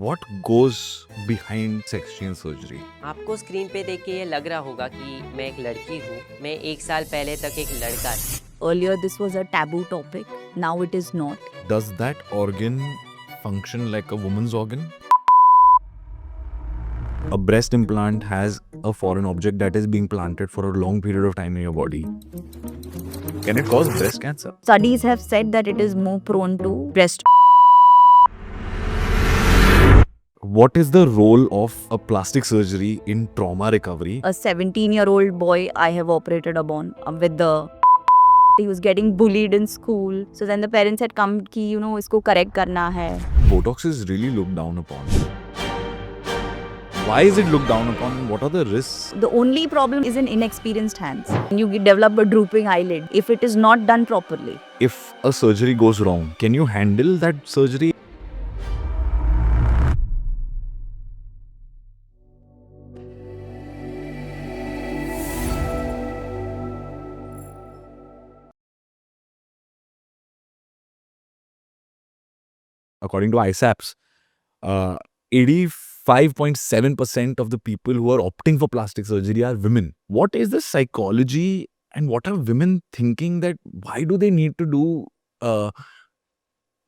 What goes behind sex change surgery? आपको screen पे देख के ये लग रहा होगा कि मैं एक लड़की हूँ। मैं 1 साल पहले तक एक लड़का था। Earlier, this was a taboo topic. Now it is not. Does that organ function like a woman's organ? A breast implant has a foreign object that is being planted for a long period of time in your body. Can it cause breast cancer? Studies have said that it is more prone to breast. What is the role of a plastic surgery in trauma recovery? A 17-year-old boy I have operated upon with the. He was getting bullied in school. So then the parents had come कि इसको correct करना है. Botox is really looked down upon. Why is it looked down upon? What are the risks? The only problem is in inexperienced hands. You develop a drooping eyelid if it is not done properly. If a surgery goes wrong, can you handle that surgery? According to ISAPS, 85.7% of the people who are opting for plastic surgery are women. What is the psychology and what are women thinking that why do they need to do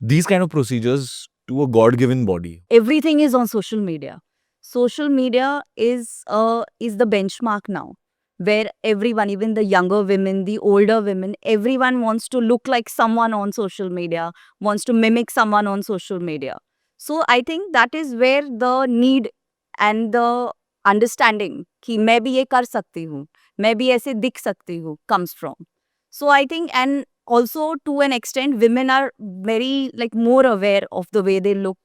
these kind of procedures to a God-given body? Everything is on social media. Social media is the benchmark now, where everyone, even the younger women, the older women, everyone wants to look like someone on social media, wants to mimic someone on social media. So I think that is where the need and the understanding कि मैं भी ये कर सकती हूँ, मैं भी ऐसे दिख सकती हूँ comes from. So I think, and also to an extent, women are very more aware of the way they look.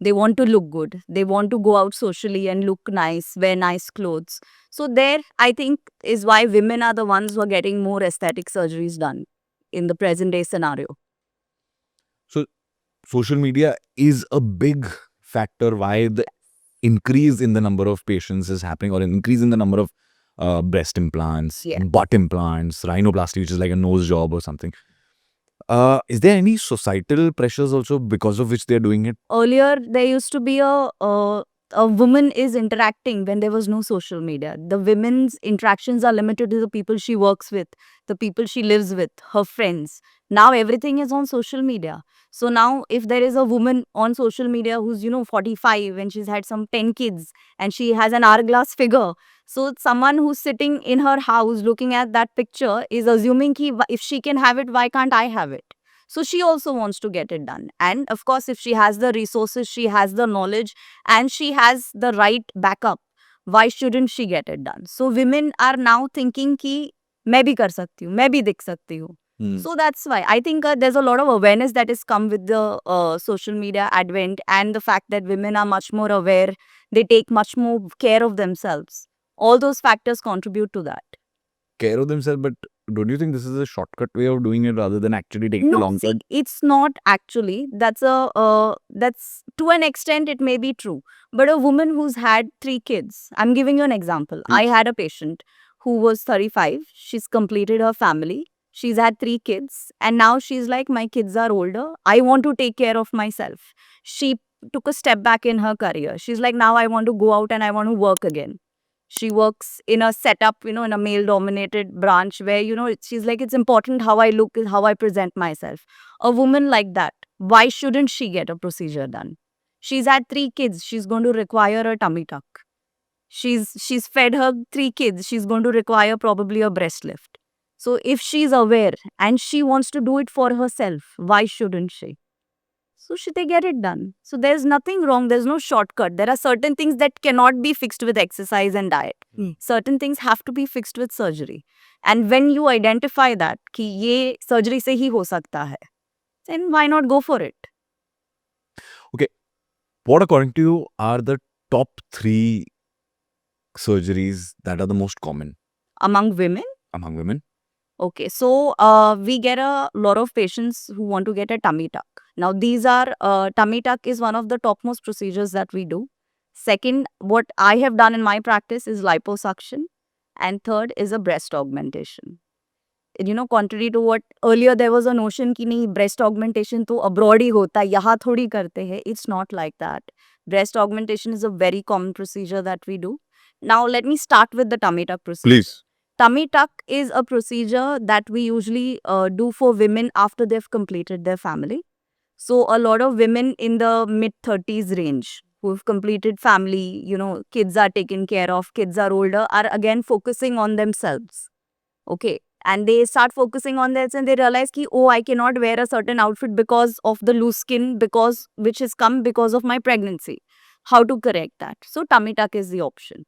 They want to look good. They want to go out socially and look nice, wear nice clothes. So there, I think, is why women are the ones who are getting more aesthetic surgeries done in the present day scenario. So social media is a big factor why the increase in the number of patients is happening, or an increase in the number of breast implants, Yeah. butt implants, rhinoplasty, which is like a nose job or something. Is there any societal pressures also because of which they're doing it? Earlier, there used to be a woman is interacting when there was no social media. The women's interactions are limited to the people she works with, the people she lives with, her friends. Now everything is on social media. So now if there is a woman on social media who's 45 and she's had some 10 kids and she has an hourglass figure, so someone who's sitting in her house looking at that picture is assuming ki if she can have it, why can't I have it? So she also wants to get it done. And of course, if she has the resources, she has the knowledge, and she has the right backup, why shouldn't she get it done? So women are now thinking कि मैं भी कर सकती हूँ, मैं भी दिख सकती हूँ. So that's why I think there's a lot of awareness that has come with the social media advent, and the fact that women are much more aware, they take much more care of themselves. All those factors contribute to that. Care of themselves, but don't you think this is a shortcut way of doing it rather than actually taking a No, long see, cut? it's not actually. That's to an extent it may be true. But a woman who's had 3 kids, I'm giving you an example. I had a patient who was 35. She's completed her family. She's had 3 kids, and now she's like, my kids are older. I want to take care of myself. She took a step back in her career. She's like, now I want to go out and I want to work again. She works in a setup, in a male dominated branch where, she's like, it's important how I look, how I present myself. A woman like that, why shouldn't she get a procedure done? She's had 3 kids. She's going to require a tummy tuck. She's fed her 3 kids. She's going to require probably a breast lift. So if she's aware and she wants to do it for herself, why shouldn't she? So should they get it done? So there's nothing wrong. There's no shortcut. There are certain things that cannot be fixed with exercise and diet. Certain things have to be fixed with surgery. And when you identify that, कि ये surgery से ही हो सकता है, then why not go for it? Okay, what according to you are the top 3 surgeries that are the most common Among women? among women? Okay, so we get a lot of patients who want to get a tummy tuck. Now, these are tummy tuck is one of the topmost procedures that we do. Second, what I have done in my practice is liposuction, and third is a breast augmentation. Contrary to what earlier there was a notion कि नहीं breast augmentation तो abroad ही होता है, यहाँ थोड़ी करते हैं. It's not like that. Breast augmentation is a very common procedure that we do. Now, let me start with the tummy tuck procedure. Please. Tummy tuck is a procedure that we usually do for women after they've completed their family. So a lot of women in the mid 30s range who've completed family, kids are taken care of, kids are older, are again focusing on themselves. Okay. And they start focusing on this and they realize ki, oh, I cannot wear a certain outfit because of the loose skin, which has come because of my pregnancy. How to correct that? So tummy tuck is the option.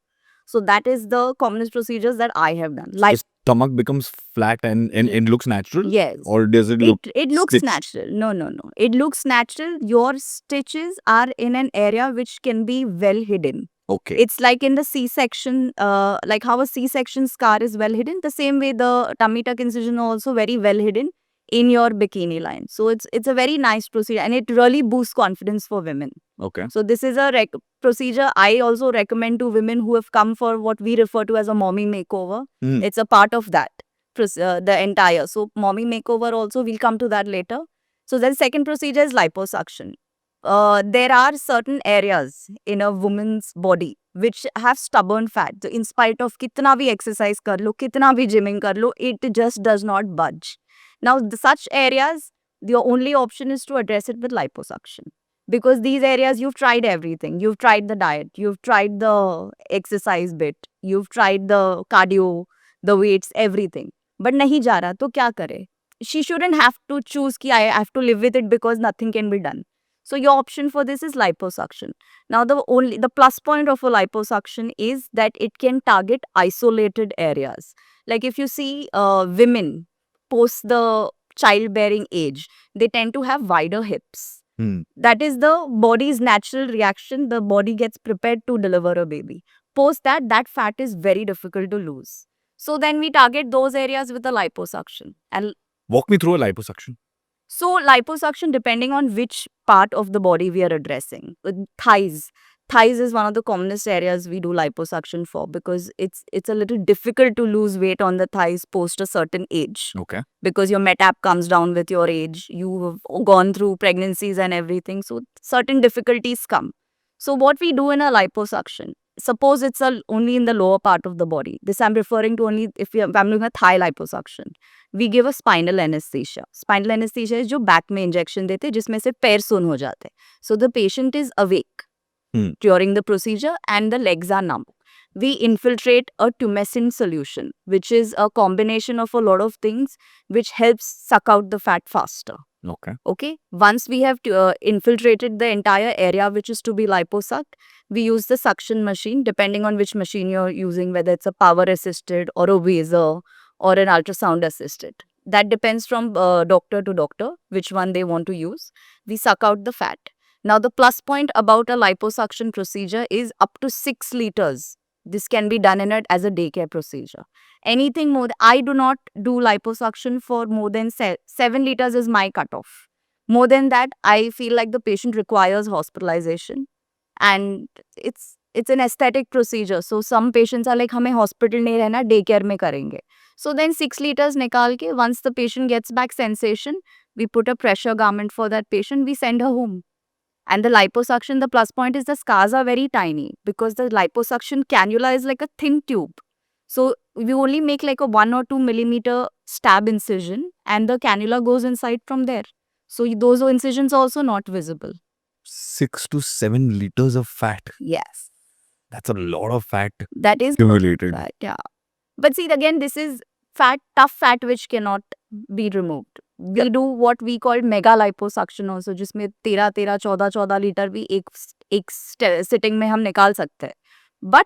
So that is the commonest procedures that I have done. Like, The stomach becomes flat and it looks natural? yes. Or does it look It looks stitched? natural. No. It looks natural. Your stitches are in an area which can be well hidden. Okay. It's like in the C-section, like how a C-section scar is well hidden. The same way the tummy tuck incision are also very well hidden in your bikini line. So it's a very nice procedure and it really boosts confidence for women. Okay. So this is a procedure I also recommend to women who have come for what we refer to as a mommy makeover. Mm. It's a part of that, the entire. So mommy makeover also, we'll come to that later. So the second procedure is liposuction. There are certain areas in a woman's body which have stubborn fat. So in spite of kitna bhi exercise kar lo, kitna bhi gymming kar lo, it just does not budge. Now, such areas, the only option is to address it with liposuction. Because these areas, you've tried everything. You've tried the diet. You've tried the exercise bit. You've tried the cardio, the weights, everything. But nahi ja raha, to kya kare? She shouldn't have to choose ki I have to live with it because nothing can be done. So your option for this is liposuction. Now the plus point of a liposuction is that it can target isolated areas. Like if you see women post the childbearing age, they tend to have wider hips. Hmm. That is the body's natural reaction. The body gets prepared to deliver a baby. Post that fat is very difficult to lose. So then we target those areas with the liposuction. And Walk me through a liposuction. so liposuction, depending on which part of the body we are addressing. Thighs is one of the commonest areas we do liposuction for because it's a little difficult to lose weight on the thighs post a certain age. Okay. Because your metap comes down with your age. You have gone through pregnancies and everything. So certain difficulties come. So what we do in a liposuction, suppose it's only in the lower part of the body. This I'm referring to only if I'm doing a thigh liposuction. We give a spinal anesthesia. Spinal anesthesia is जो back में injection देते हैं जिसमें से पैर सुन हो जाते हैं. So the patient is awake during the procedure and the legs are numb. We infiltrate a tumescent solution, which is a combination of a lot of things which helps suck out the fat faster. Okay. Okay. Once we have infiltrated the entire area which is to be liposucked, we use the suction machine depending on which machine you're using, whether it's a power assisted or a Vaser or an ultrasound assisted. That depends from doctor to doctor, which one they want to use. We suck out the fat. Now, the plus point about a liposuction procedure is up to 6 liters. This can be done in it as a daycare procedure. Anything more, I do not do liposuction for more than 7 liters is my cutoff. More than that, I feel like the patient requires hospitalization. And it's an aesthetic procedure. So some patients are like, हमें hospital नहीं रहना, daycare में करेंगे. So then 6 liters निकाल के, once the patient gets back sensation, we put a pressure garment for that patient, we send her home. And the liposuction, the plus point is the scars are very tiny because the liposuction cannula is like a thin tube. So we only make like a 1 or 2 millimeter stab incision and the cannula goes inside from there. So those incisions are also not visible. 6 to 7 liters of fat. Yes. That's a lot of fat That is accumulated. fat, yeah. But see, again, this is fat, tough fat which cannot be removed. We do what we call mega liposuction also, जिसमें 13, 14 litre भी एक sitting में हम निकाल सकते हैं. But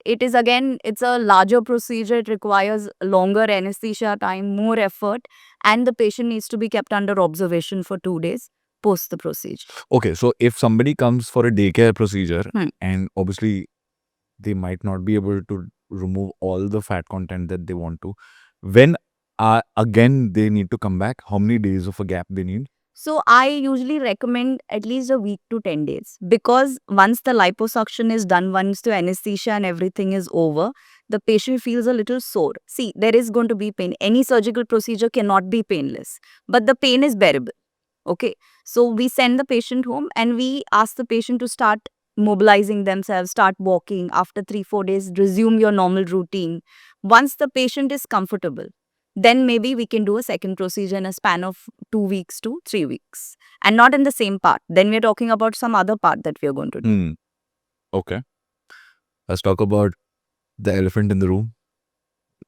it is again, it's a larger procedure. It requires longer anesthesia time, more effort, and the patient needs to be kept under observation for 2 days post the procedure. Okay, so if somebody comes for a daycare procedure Hmm. and obviously they might not be able to remove all the fat content that they want to, when again they need to come back, how many days of a gap they need? So I usually recommend at least a week to 10 days because once the liposuction is done, once the anesthesia and everything is over, the patient feels a little sore. See, there is going to be pain. Any surgical procedure cannot be painless, but the pain is bearable. Okay. So we send the patient home and we ask the patient to start mobilizing themselves, start walking. After 3-4 days, resume your normal routine. Once the patient is comfortable, then maybe we can do a second procedure in a span of 2 weeks to 3 weeks. And not in the same part. Then we're talking about some other part that we are going to do. Hmm. Okay. Let's talk about the elephant in the room,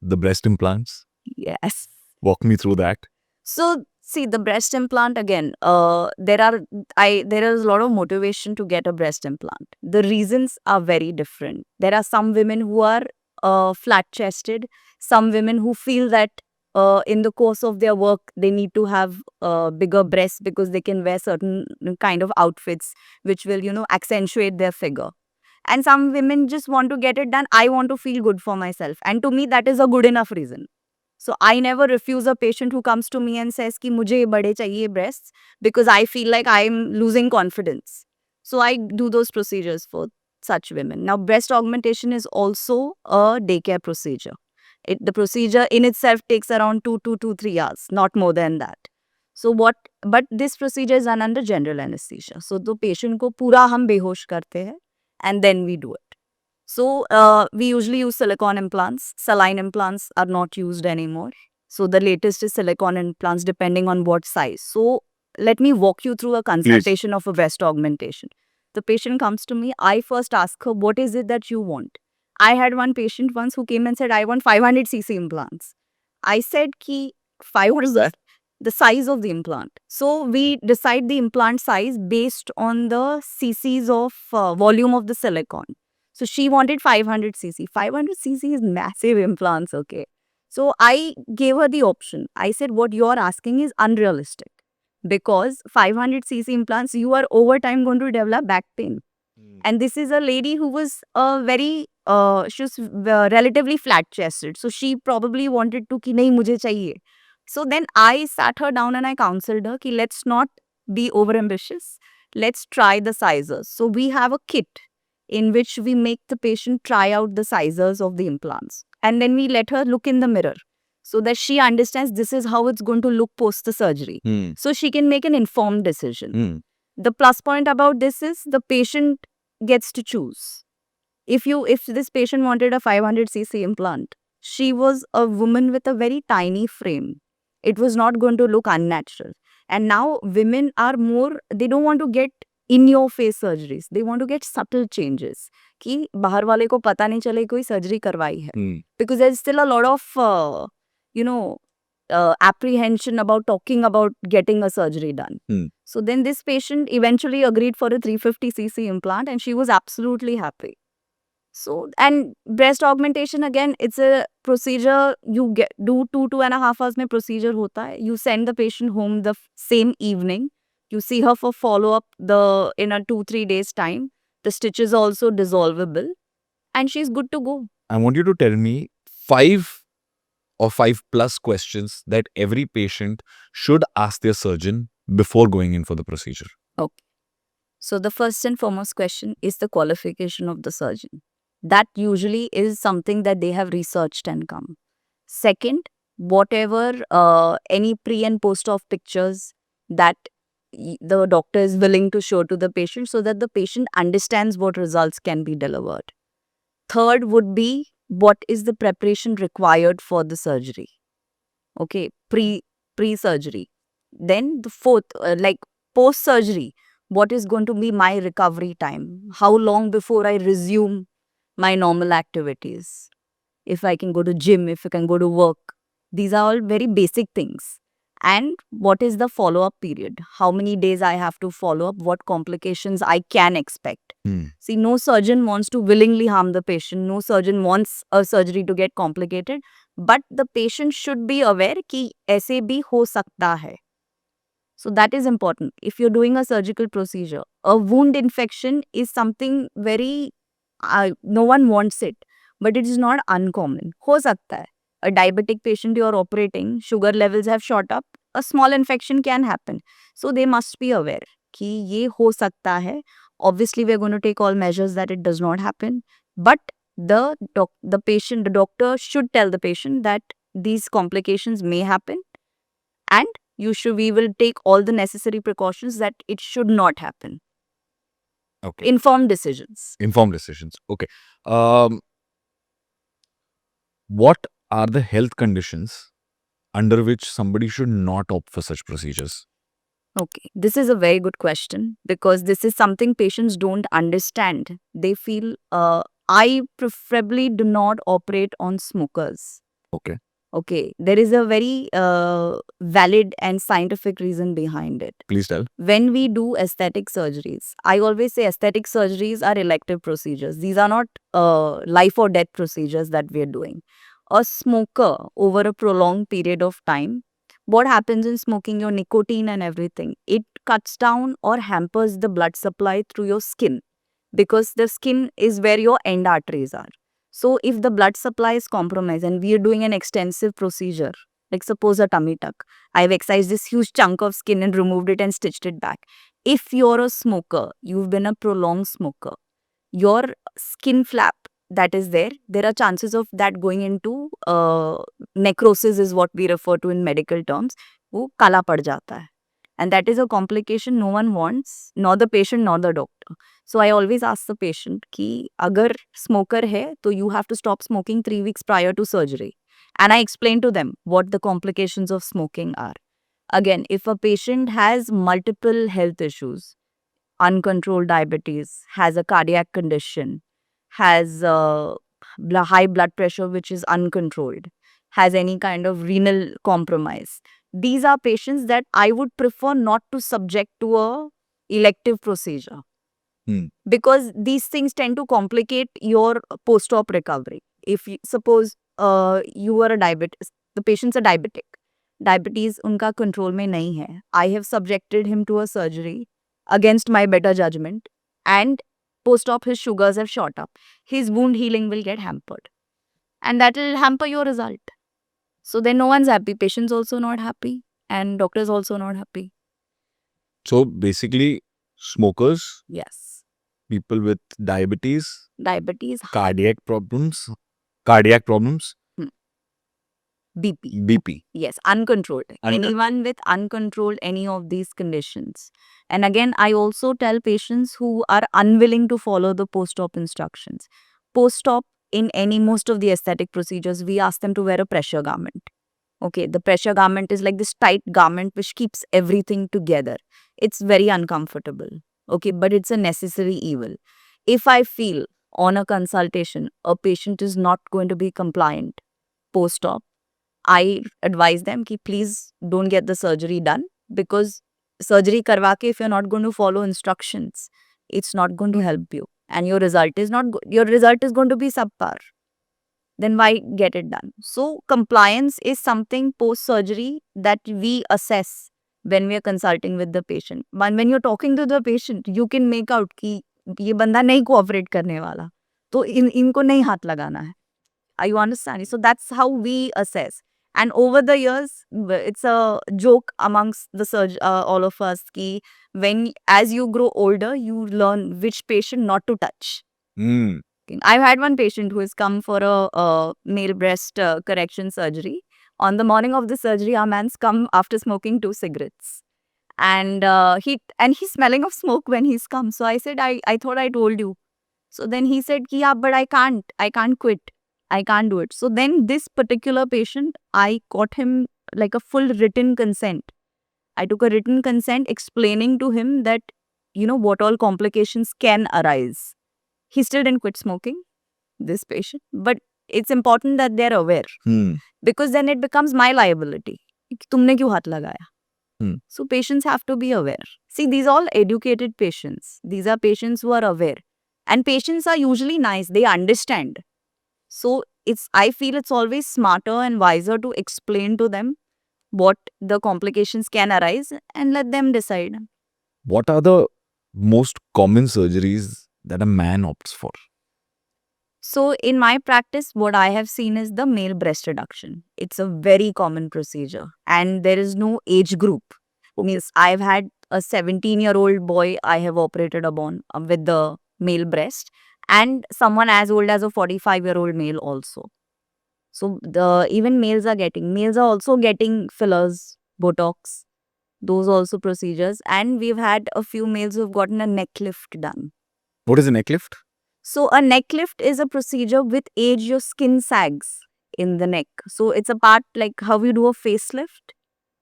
the breast implants. Yes. Walk me through that. So see, the breast implant again. There is a lot of motivation to get a breast implant. The reasons are very different. There are some women who are flat chested. Some women who feel that in the course of their work they need to have bigger breasts because they can wear certain kind of outfits which will accentuate their figure. And some women just want to get it done. I want to feel good for myself, and to me that is a good enough reason. So I never refuse a patient who comes to me and says कि मुझे ये बड़े चाहिए breasts because I feel like I am losing confidence. So I do those procedures for such women. Now breast augmentation is also a daycare procedure. The procedure in itself takes around 2 to 3 hours, not more than that. But this procedure is done under general anesthesia. So the patient को पूरा हम बेहोश करते हैं and then we do it. So we usually use silicone implants. Saline implants are not used anymore. So the latest is silicone implants depending on what size. So let me walk you through a consultation of a breast augmentation. The patient comes to me. I first ask her, what is it that you want? I had one patient once who came and said, I want 500cc implants. I said, ki, what is that? The size of the implant. So we decide the implant size based on the cc's of volume of the silicone. So she wanted 500cc. 500cc is massive implants, okay? So I gave her the option. I said, what you're asking is unrealistic because 500cc implants, you are over time going to develop back pain. And this is a lady who was she was relatively flat chested. So she probably wanted to ki nahi mujhe chahiye. So then I sat her down and I counseled her ki let's not be over ambitious. Let's try the sizes. So we have a kit in which we make the patient try out the sizes of the implants. And then we let her look in the mirror so that she understands this is how it's going to look post the surgery. So she can make an informed decision. The plus point about this is the patient gets to choose. If this patient wanted a 500cc implant, she was a woman with a very tiny frame. It was not going to look unnatural. And now women are more, they don't want to get in your face surgeries. They want to get subtle changes. कि बाहर वाले को पता नहीं चले कोई surgery करवाई है. Because there's still a lot of, apprehension about talking about getting a surgery done. So then this patient eventually agreed for a 350cc implant and she was absolutely happy. So, and breast augmentation again, it's a procedure you do 2.5 hours mein procedure hota hai. You send the patient home the same evening. You see her for follow-up in a 2-3 days time. The stitch is also dissolvable and she's good to go. I want you to tell me 5 or 5+ questions that every patient should ask their surgeon before going in for the procedure. Okay. So the first and foremost question is the qualification of the surgeon. That usually is something that they have researched and come. Second, whatever any pre and post-op pictures that the doctor is willing to show to the patient so that the patient understands what results can be delivered. Third would be what is the preparation required for the surgery. Okay, pre-surgery. Then the fourth, like post-surgery, what is going to be my recovery time? How long before I resume my normal activities? If I can go to gym, if I can go to work. These are all very basic things. And what is the follow-up period? How many days I have to follow up? What complications I can expect? See, no surgeon wants to willingly harm the patient. No surgeon wants a surgery to get complicated. But the patient should be aware कि ऐसे भी हो सकता है. So that is important. If you're doing a surgical procedure, a wound infection is something very, no one wants it. But it is not uncommon. हो सकता है. A diabetic patient you are operating, sugar levels have shot up, a small infection can happen. So they must be aware कि ये हो सकता है. Obviously, we are going to take all measures that it does not happen. But the doctor should tell the patient that these complications may happen and we will take all the necessary precautions that it should not happen. Okay. Informed decisions. Informed decisions. Okay. What are the health conditions under which somebody should not opt for such procedures? Okay, this is a very good question because this is something patients don't understand. They feel, I preferably do not operate on smokers. Okay. Okay, there is a very valid and scientific reason behind it. Please tell. When we do aesthetic surgeries, I always say aesthetic surgeries are elective procedures. These are not life or death procedures that we are doing. A smoker over a prolonged period of time, what happens in smoking, your nicotine and everything, it cuts down or hampers the blood supply through your skin because the skin is where your end arteries are. So if the blood supply is compromised and we are doing an extensive procedure, like suppose a tummy tuck, I've excised this huge chunk of skin and removed it and stitched it back. If you're a smoker, you've been a prolonged smoker, your skin flap that is there are chances of that going into necrosis is what we refer to in medical terms. वो काला पड़ जाता है. And that is a complication no one wants, nor the patient nor the doctor. So I always ask the patient कि अगर smoker है तो you have to stop smoking 3 weeks prior to surgery. And I explain to them what the complications of smoking are. Again, if a patient has multiple health issues, uncontrolled diabetes, has a cardiac condition, has high blood pressure which is uncontrolled, has any kind of renal compromise, these are patients that I would prefer not to subject to a elective procedure. Because these things tend to complicate your post-op recovery. If suppose you are a diabetic, the patient's a diabetic, diabetes unka control mein nahi hai, I have subjected him to a surgery against my better judgment, and post-op his sugars have shot up, his wound healing will get hampered, and that will hamper your result. So then no one's happy, patients also not happy, and doctors also not happy. So basically, smokers, Yes, people with diabetes, diabetes, cardiac problems, BP. BP. Yes, uncontrolled. Anyone with uncontrolled any of these conditions. And again, I also tell patients who are unwilling to follow the post-op instructions. Post-op, in most of the aesthetic procedures, we ask them to wear a pressure garment. Okay, the pressure garment is like this tight garment which keeps everything together. It's very uncomfortable. Okay, but it's a necessary evil. If I feel on a consultation a patient is not going to be compliant post-op, I advise them ki please don't get the surgery done, because surgery karwa ke if you're not going to follow instructions, it's not going to help you, and your result is not your result is going to be subpar. Then why get it done? So compliance is something post surgery that we assess when we are consulting with the patient. But when you're talking to the patient, you can make out कि ये बंदा नहीं cooperate करने वाला, तो इनको नहीं हाथ लगाना है. Are you understanding? So that's how we assess. And over the years, it's a joke amongst the all of us ki when as you grow older, you learn which patient not to touch. I've had one patient who has come for a male breast correction surgery. On the morning of the surgery, our man's come after smoking 2 cigarettes. And he's smelling of smoke when he's come. So I said, I thought I told you. So then he said, yeah, but I can't quit. I can't do it. So then this particular patient, I got him like a full written consent. I took a written consent explaining to him that, what all complications can arise. He still didn't quit smoking, this patient. But it's important that they're aware. Because then it becomes my liability. तुमने क्यों हाथ लगाया? So patients have to be aware. See, these are all educated patients. These are patients who are aware. And patients are usually nice. They understand. So I feel it's always smarter and wiser to explain to them what the complications can arise and let them decide. What are the most common surgeries that a man opts for? So in my practice, what I have seen is the male breast reduction. It's a very common procedure and there is no age group. Means I've had a 17-year-old boy I have operated upon with the male breast, and someone as old as a 45-year-old male also. So even males are also getting fillers, Botox, those also procedures. And we've had a few males who've gotten a neck lift done. What is a neck lift? So a neck lift is a procedure with age your skin sags in the neck. So it's a part like how you do a facelift.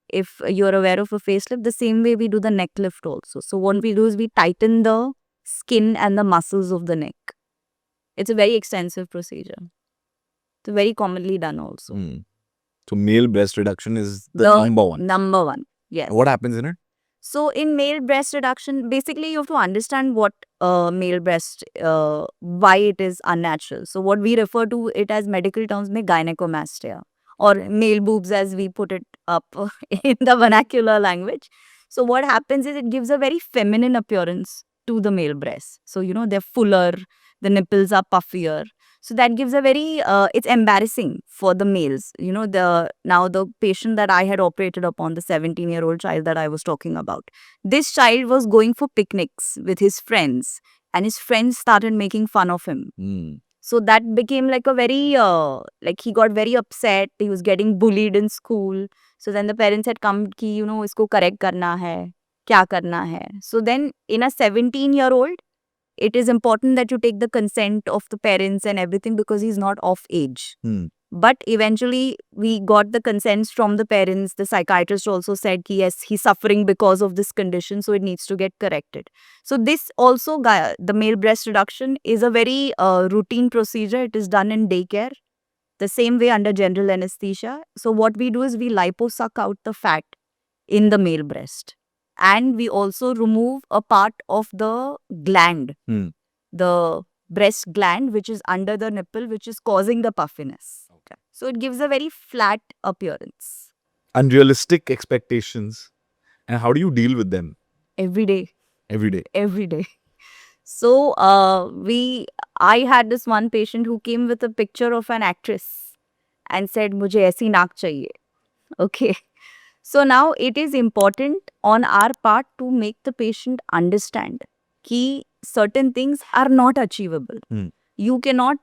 If you're aware of a facelift, the same way we do the neck lift also. So what we do is we tighten the skin and the muscles of the neck. It's a very extensive procedure. It's very commonly done also. Hmm. So male breast reduction is the number one. Number one. Yes. What happens in it? So in male breast reduction, basically you have to understand what male breast, why it is unnatural. So what we refer to it as medical terms में gynecomastia or male boobs as we put it up in the vernacular language. So what happens is it gives a very feminine appearance to the male breasts. So you know they're fuller, the nipples are puffier. So that gives a very, it's embarrassing for the males. You know, the patient that I had operated upon, the 17-year-old child that I was talking about. This child was going for picnics with his friends and his friends started making fun of him. Hmm. So that became like a very, like he got very upset. He was getting bullied in school. So then the parents had come ki, you know, isko correct karna hai, kya karna hai. So then in a 17-year-old, it is important that you take the consent of the parents and everything because he's not of age. Hmm. But eventually, we got the consents from the parents. The psychiatrist also said, ki, yes, he's suffering because of this condition, so it needs to get corrected. So this also, the male breast reduction is a very routine procedure. It is done in daycare, the same way under general anesthesia. So what we do is we liposuck out the fat in the male breast. And we also remove a part of the gland, Hmm. the breast gland, which is under the nipple, which is causing the puffiness. Okay. So it gives a very flat appearance Unrealistic expectations. And how do you deal with them every day. every day? Every day. So I had this one patient who came with a picture of an actress and said, "Mujhe aisi naak chahiye." Okay. So now it is important on our part to make the patient understand कि certain things are not achievable. Hmm. You cannot,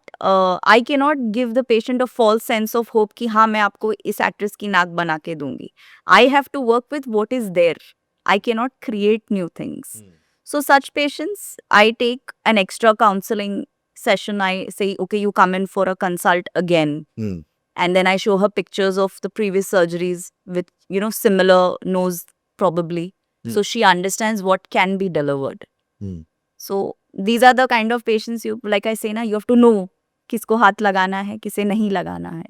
I cannot give the patient a false sense of hope कि हाँ मैं आपको इस actress की नाक बना के दूंगी. I have to work with what is there. I cannot create new things. So such patients, I take an extra counseling session. I say, okay, you come in for a consult again. Hmm. And then I show her pictures of the previous surgeries with, you know, similar nose probably. So she understands what can be delivered. Hmm. So these are the kind of patients you, like I say na, you have to know किसको हाथ लगाना है, किसे नहीं लगाना है.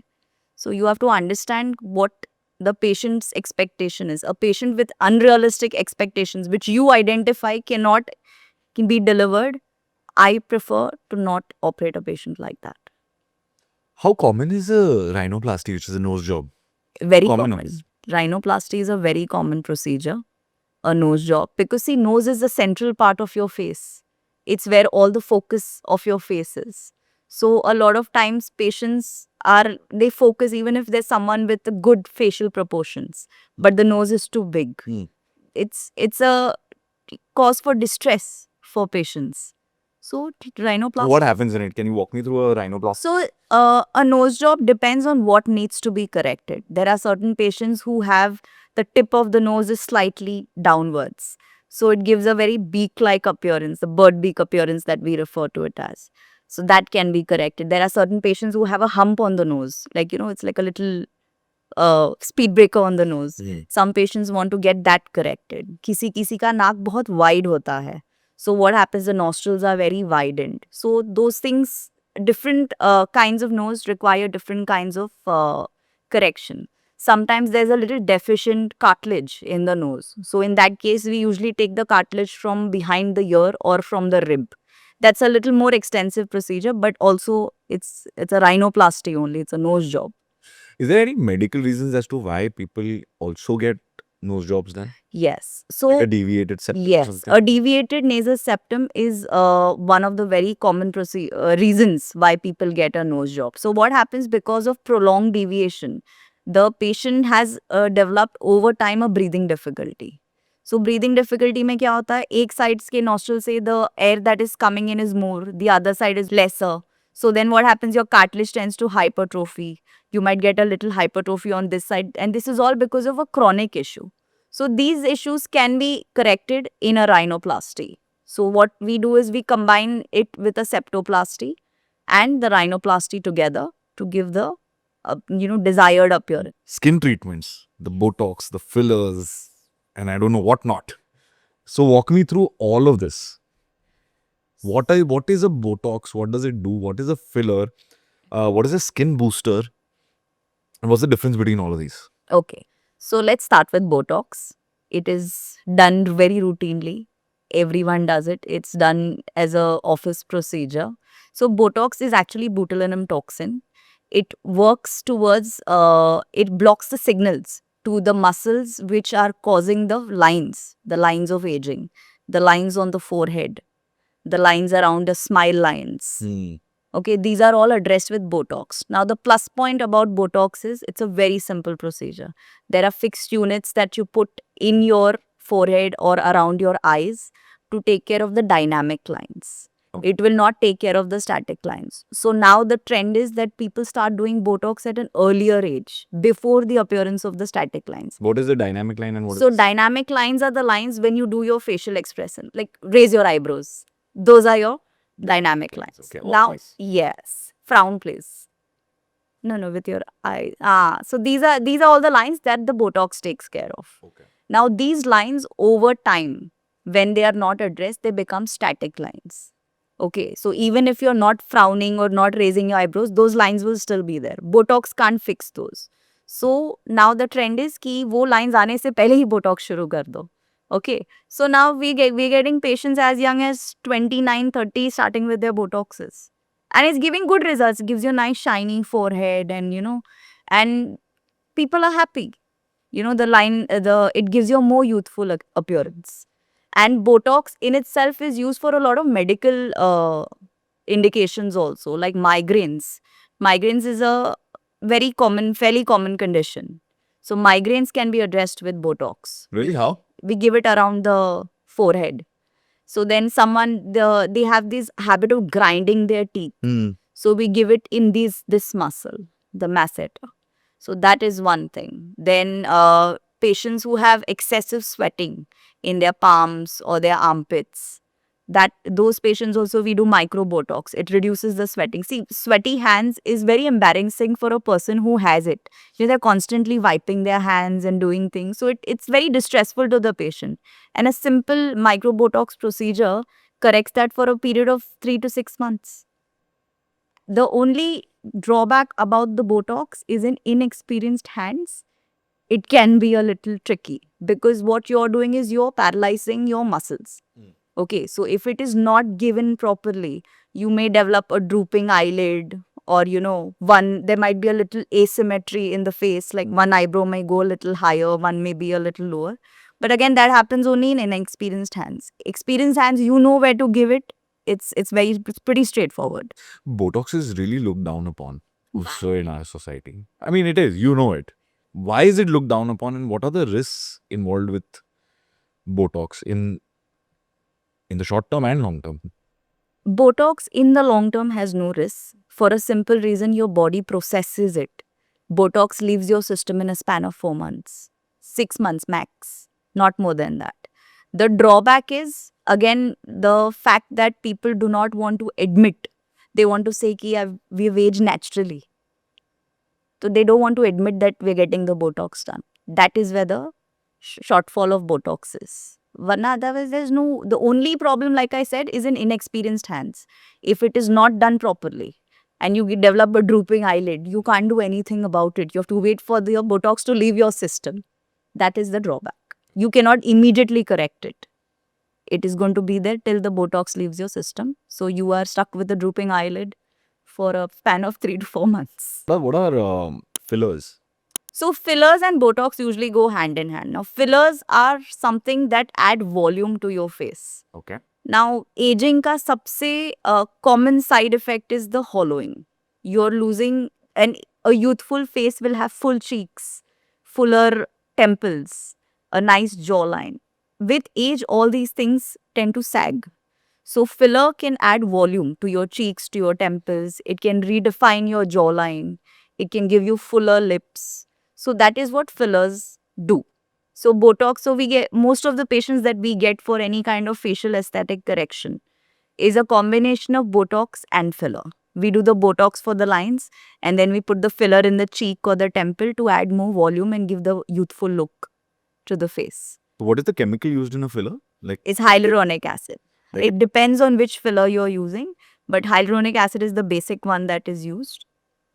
So you have to understand what the patient's expectation is. A patient with unrealistic expectations, which you identify cannot can be delivered, I prefer to not operate a patient like that. How common is a rhinoplasty, which is a nose job? Very Common common. ones. Rhinoplasty is a very common procedure, a nose job, because see, nose is the central part of your face. It's where all the focus of your face is. So a lot of times patients they focus even if there's someone with good facial proportions, but the nose is too big. Hmm. It's a cause for distress for patients. So rhinoplasty. What happens in it? Can you walk me through a rhinoplasty? So, a nose job depends on what needs to be corrected. There are certain patients who have the tip of the nose is slightly downwards. So, it gives a very beak-like appearance, the bird beak appearance that we refer to it as. So, that can be corrected. There are certain patients who have a hump on the nose. Like, you know, it's like a little speed breaker on the nose. Some patients want to get that corrected. किसी का नाक बहुत wide होता है. So what happens, the nostrils are very widened. So those things, different kinds of nose require different kinds of correction. Sometimes there's a little deficient cartilage in the nose. So in that case, we usually take the cartilage from behind the ear or from the rib. That's a little more extensive procedure, but also it's a rhinoplasty only. It's a nose job. Is there any medical reasons as to why people also get nose jobs done? Yes. So Like a deviated septum? or yes, something? a deviated nasal septum is one of the very common reasons why people get a nose job. So what happens because of prolonged deviation, the patient has developed over time a breathing difficulty. So breathing difficulty में क्या होता है, एक sides के nostril से the air that is coming in is more, the other side is lesser. So then what happens, your cartilage tends to hypertrophy. You might get a little hypertrophy on this side, and this is all because of a chronic issue. So these issues can be corrected in a rhinoplasty. So what we do is we combine it with a septoplasty and the rhinoplasty together to give the desired appearance. Skin treatments, the Botox, the fillers, and I don't know what not. So walk me through all of this. What is a Botox? What does it do? What is a filler? What is a skin booster? And what's the difference between all of these? Okay, so let's start with Botox. It is done very routinely. Everyone does it. It's done as a office procedure. So Botox is actually botulinum toxin. It works towards, it blocks the signals to the muscles which are causing the lines of aging, the lines on the forehead, the lines around the smile lines. Okay, these are all addressed with Botox. Now, the plus point about Botox is it's a very simple procedure. There are fixed units that you put in your forehead or around your eyes to take care of the dynamic lines. Okay. It will not take care of the static lines. So now the trend is that people start doing Botox at an earlier age, before the appearance of the static lines. What is the dynamic line and what So is dynamic lines are the lines when you do your facial expression, like raise your eyebrows. Those are your dynamic lines. Okay, all Now, nice. yes, frown please. No, with your eyes. So these are all the lines that the Botox takes care of. Okay. Now these lines over time, when they are not addressed, they become static lines. Okay, so even if you're not frowning or not raising your eyebrows, those lines will still be there. Botox can't fix those. So now the trend is कि वो lines आने से पहले ही Botox शुरू कर दो. Okay, so now we're getting patients as young as 29, 30 starting with their Botoxes. And it's giving good results. It gives you a nice shiny forehead and people are happy. It gives you a more youthful appearance. And Botox in itself is used for a lot of medical indications also, like migraines. Migraines is a fairly common condition. So migraines can be addressed with Botox. Really? How? We give it around the forehead. So then they have this habit of grinding their teeth. So we give it in this muscle, the masseter. So that is one thing. Then patients who have excessive sweating in their palms or their armpits, those patients also we do micro Botox. It reduces the sweating. See, sweaty hands is very embarrassing for a person who has it. They're constantly wiping their hands and doing things. So it's very distressful to the patient. And a simple micro Botox procedure corrects that for a period of 3 to 6 months. The only drawback about the Botox is in inexperienced hands, it can be a little tricky because what you're doing is you're paralyzing your muscles. Okay, so if it is not given properly, you may develop a drooping eyelid or, there might be a little asymmetry in the face, like one eyebrow may go a little higher, one may be a little lower. But again, that happens only in inexperienced hands. Experienced hands, you know where to give it. It's pretty straightforward. Botox is really looked down upon also in our society. I mean, it is. You know it. Why is it looked down upon, and what are the risks involved with Botox in the short term and long term? Botox in the long term has no risks for a simple reason: your body processes it. Botox leaves your system in a span of 4 months, 6 months max, not more than that. The drawback is, again, the fact that people do not want to admit. They want to say that we've aged naturally. So they don't want to admit that we're getting the Botox done. That is where the shortfall of Botox is. Otherwise, the only problem, like I said, is in inexperienced hands. If it is not done properly and you develop a drooping eyelid, you can't do anything about it. You have to wait for the Botox to leave your system. That is the drawback. You cannot immediately correct it. It is going to be there till the Botox leaves your system. So you are stuck with a drooping eyelid for a span of 3 to 4 months. What are fillers? So fillers and Botox usually go hand in hand. Now fillers are something that add volume to your face. Okay. Now aging ka sabse common side effect is the hollowing. You're losing, and a youthful face will have full cheeks, fuller temples, a nice jawline. With age, all these things tend to sag. So filler can add volume to your cheeks, to your temples. It can redefine your jawline. It can give you fuller lips. So that is what fillers do. So Botox, so we get most of the patients that we get for any kind of facial aesthetic correction is a combination of Botox and filler. We do the Botox for the lines and then we put the filler in the cheek or the temple to add more volume and give the youthful look to the face. What is the chemical used in a filler? Like, It's hyaluronic acid. Like- It depends on which filler you're using, but hyaluronic acid is the basic one that is used.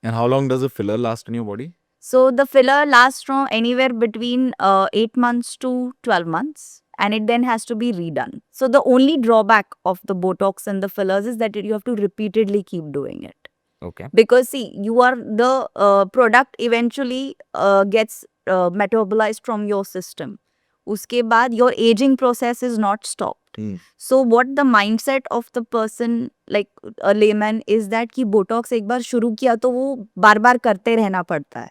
and how long does a filler last in your body? So the filler lasts from anywhere between 8 months to 12 months and it then has to be redone. So the only drawback of the Botox and the fillers is that you have to repeatedly keep doing it. Okay. Because see, you are the product eventually gets metabolized from your system. Uske baad your aging process is not stopped. So what the mindset of the person like a layman is that कि Botox एक बार शुरू किया तो वो बार बार करते रहना पड़ता है.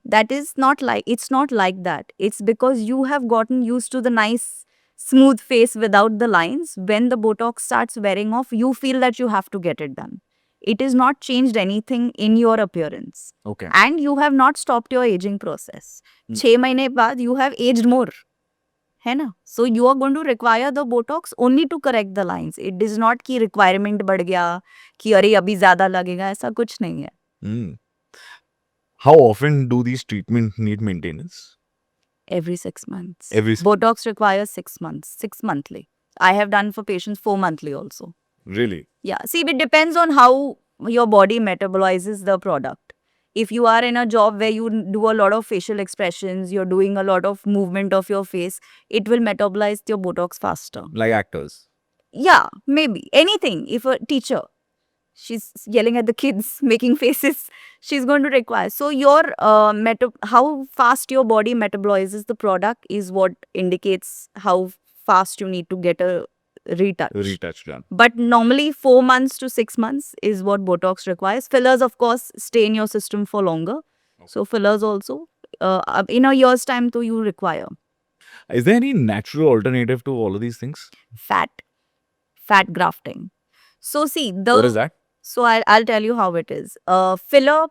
That is not like, it's not like that. It's because you have gotten used to the nice smooth face without the lines. When the Botox starts wearing off, you feel that you have to get it done. It is not changed anything in your appearance. Okay. And you have not stopped your aging process. 6 महीने बाद you have aged more. है ना? So you are going to require the Botox only to correct the lines. It is not कि requirement बढ़ गया कि अरे अभी ज़्यादा लगेगा, ऐसा कुछ नहीं है. How often do these treatments need maintenance? Every 6 months. Botox requires 6 months, 6 monthly. I have done for patients 4 monthly also. Really? Yeah, see, it depends on how your body metabolizes the product. If you are in a job where you do a lot of facial expressions, you're doing a lot of movement of your face, it will metabolize your Botox faster. Like actors? Yeah, maybe. Anything. If a teacher, she's yelling at the kids, making faces, she's going to require. So your how fast your body metabolizes the product is what indicates how fast you need to get a retouch. Retouch done. But normally 4 months to 6 months is what Botox requires. Fillers, of course, stay in your system for longer. So fillers also, in a year's time, too, you require. Is there any natural alternative to all of these things? Fat grafting. So see, What is that? So I'll tell you how it is. Filler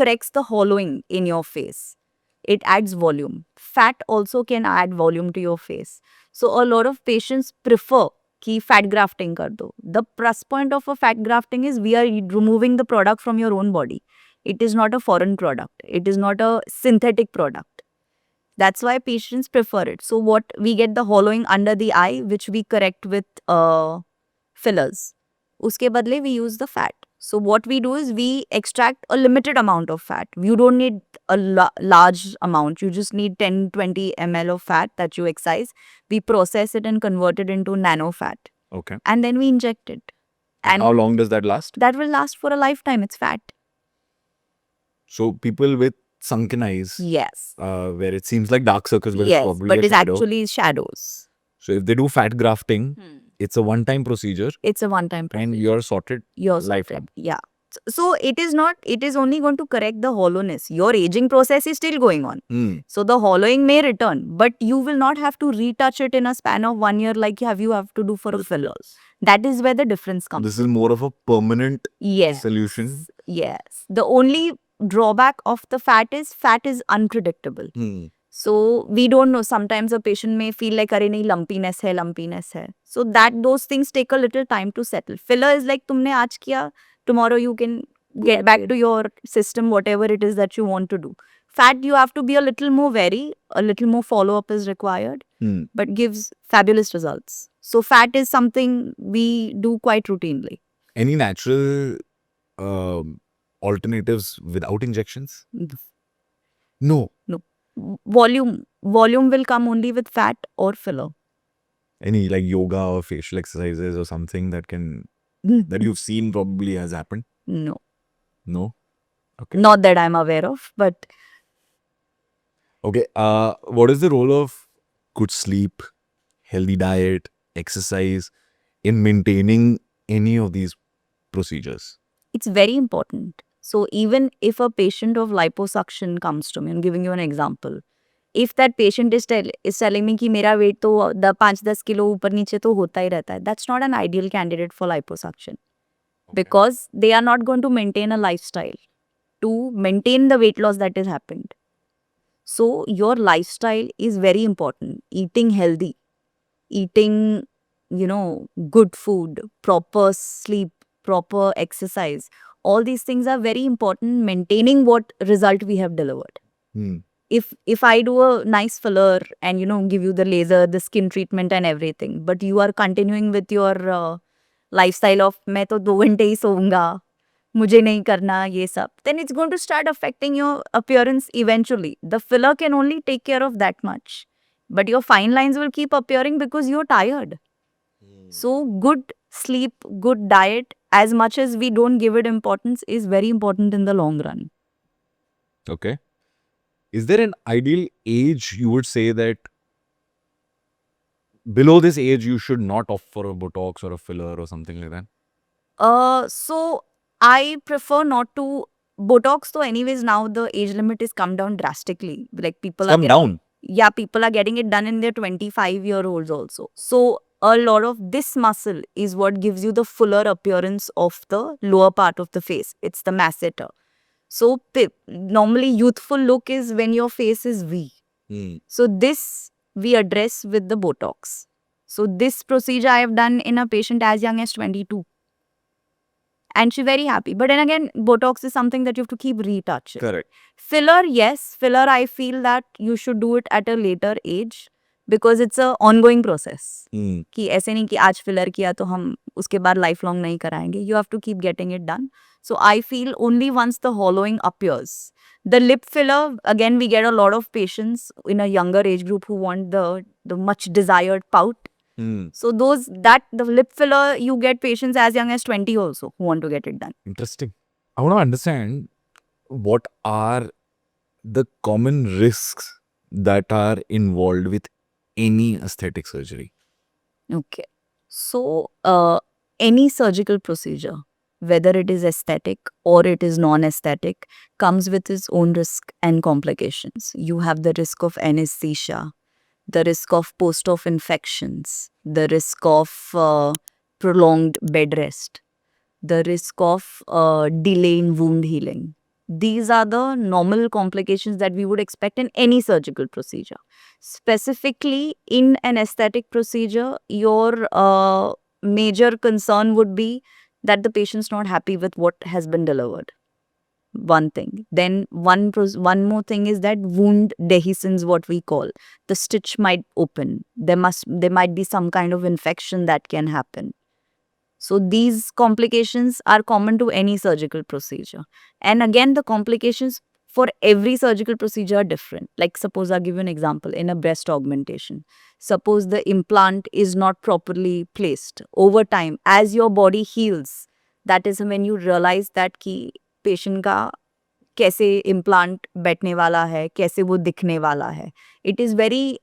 corrects the hollowing in your face. It adds volume. Fat also can add volume to your face. So a lot of patients prefer कि fat grafting कर दो. The plus point of a fat grafting is we are removing the product from your own body. It is not a foreign product. It is not a synthetic product. That's why patients prefer it. So what we get the hollowing under the eye, which we correct with fillers. Uske badle we use the fat. So what we do is we extract a limited amount of fat. You don't need a large amount. You just need 10-20 ml of fat that you excise. We process it and convert it into nano fat. Okay. And then we inject it. And how long does that last? That will last for a lifetime. It's fat. So people with sunken eyes, Yes. where it seems like dark circles, but it's Yes. probably But a it's shadow. actually shadows. So if they do fat grafting, it's a one-time procedure It's a one-time procedure. and you're sorted. You're lifetime. Yeah. So it is not, it is only going to correct the hollowness. Your aging process is still going on. So the hollowing may return, but you will not have to retouch it in a span of 1 year like you have to do for a fillers. That is where the difference comes. This is more of a permanent Yes. solution. Yes. The only drawback of the fat is unpredictable. So we don't know. Sometimes a patient may feel like अरे नहीं lumpiness है. So those things take a little time to settle. Filler is like तुमने आज किया, tomorrow you can get back to your system whatever it is that you want to do. Fat, you have to be a little more wary, a little more follow-up is required, but gives fabulous results. So fat is something we do quite routinely. Any natural alternatives without injections? No. Volume will come only with fat or filler. Any like yoga or facial exercises or something that can that you've seen probably has happened? No. No. Okay. Not that I'm aware of, but Okay. What is the role of good sleep, healthy diet, exercise in maintaining any of these procedures? it's very important. So even if a patient of liposuction comes to me, I'm giving you an example. If that patient is telling me कि मेरा weight तो 5-10 kilo ऊपर नीचे तो होता ही रहता है, that's not an ideal candidate for liposuction. Because they are not going to maintain a lifestyle to maintain the weight loss that has happened. So your lifestyle is very important. Eating healthy, eating, good food, proper sleep, proper exercise. All these things are very important, maintaining what result we have delivered. Hmm. If I do a nice filler and give you the laser, the skin treatment and everything, but you are continuing with your lifestyle of मैं तो 2 घंटे ही सोऊंगा, मुझे नहीं करना ये सब, then it's going to start affecting your appearance eventually. The filler can only take care of that much, but your fine lines will keep appearing because you're tired. So good sleep, good diet, as much as we don't give it importance, is very important in the long run. Okay. Is there an ideal age you would say that below this age you should not opt for a Botox or a filler or something like that? So I prefer not to. Botox, though, anyways, now the age limit is come down drastically. Like people It's come down. Yeah, people are getting it done in their 25-year-olds also. So a lot of this muscle is what gives you the fuller appearance of the lower part of the face. It's the masseter. So normally youthful look is when your face is V. Hmm. So this we address with the Botox. So this procedure I have done in a patient as young as 22. And she's very happy. But then again, Botox is something that you have to keep retouching. Correct. Filler, yes. Filler, I feel that you should do it at a later age because it's a ongoing process. Hmm. कि ऐसे नहीं कि आज filler किया तो हम उसके बाद लाइफ लॉन्ग नहीं कराएंगे. You have to keep getting it done. So I feel only once the hollowing appears. The lip filler, again, we get a lot of patients in a younger age group who want the much desired pout. Hmm. So the lip filler, you get patients as young as 20 also who want to get it done. Interesting. I want to understand what are the common risks that are involved with any aesthetic surgery. Okay. So any surgical procedure, whether it is aesthetic or it is non-aesthetic, comes with its own risk and complications. You have the risk of anesthesia, the risk of post-op infections, the risk of prolonged bed rest, the risk of delay in wound healing. These are the normal complications that we would expect in any surgical procedure. Specifically, in an aesthetic procedure, your major concern would be that the patient's not happy with what has been delivered. One thing. Then one more thing is that wound dehiscence, what we call. The stitch might open. There might be some kind of infection that can happen. So these complications are common to any surgical procedure. And again, the complications for every surgical procedure are different. Like suppose I'll give you an example in a breast augmentation. Suppose the implant is not properly placed. Over time, as your body heals, that is when you realize that कि patient का कैसे implant बैठने वाला है, कैसे वो दिखने वाला है. It is very,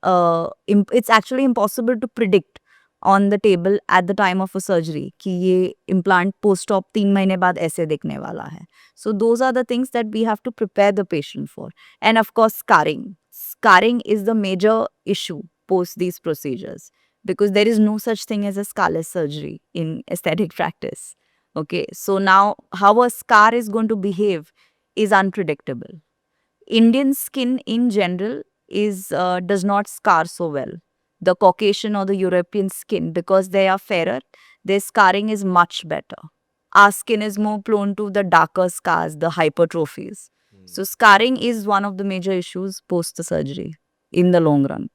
it's actually impossible to predict on the table at the time of a surgery कि ये इम्प्लांट पोस्ट ऑप 3 महीने बाद ऐसे दिखने वाला है. So those are the things that we have to prepare the patient for. And of course, scarring. Scarring is the major issue post these procedures because there is no such thing as a scarless surgery in aesthetic practice. Okay, so now how a scar is going to behave is unpredictable. Indian skin in general does not scar so well. The Caucasian or the European skin, because they are fairer, their scarring is much better. Our skin is more prone to the darker scars, the hypertrophies. So scarring is one of the major issues post the surgery in the long run.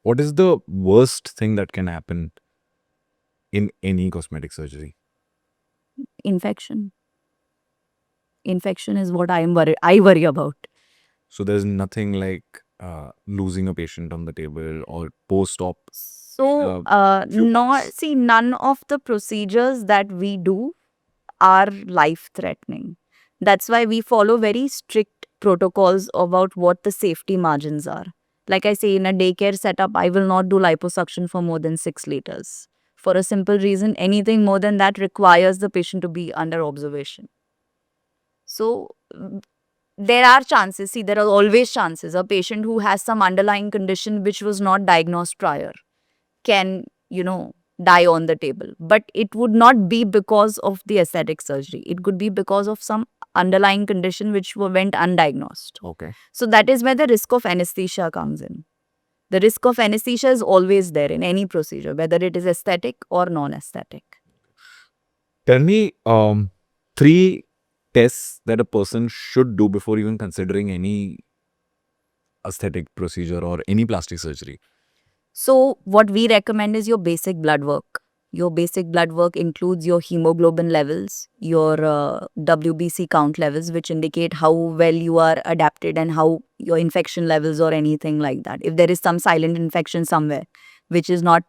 What is the worst thing that can happen in any cosmetic surgery? Infection. Infection is what I worry about. So there's nothing like losing a patient on the table or post-op. So, few none of the procedures that we do are life-threatening. That's why we follow very strict protocols about what the safety margins are. Like I say, in a daycare setup, I will not do liposuction for more than 6 liters. For a simple reason, anything more than that requires the patient to be under observation. So, there are chances. See, there are always chances. A patient who has some underlying condition which was not diagnosed prior can, die on the table. But it would not be because of the aesthetic surgery. It could be because of some underlying condition which went undiagnosed. Okay. So that is where the risk of anesthesia comes in. The risk of anesthesia is always there in any procedure, whether it is aesthetic or non-aesthetic. Tell me 3 tests that a person should do before even considering any aesthetic procedure or any plastic surgery. So what we recommend is your basic blood work. Your basic blood work includes your hemoglobin levels, your WBC count levels, which indicate how well you are adapted and how your infection levels or anything like that. If there is some silent infection somewhere, which is not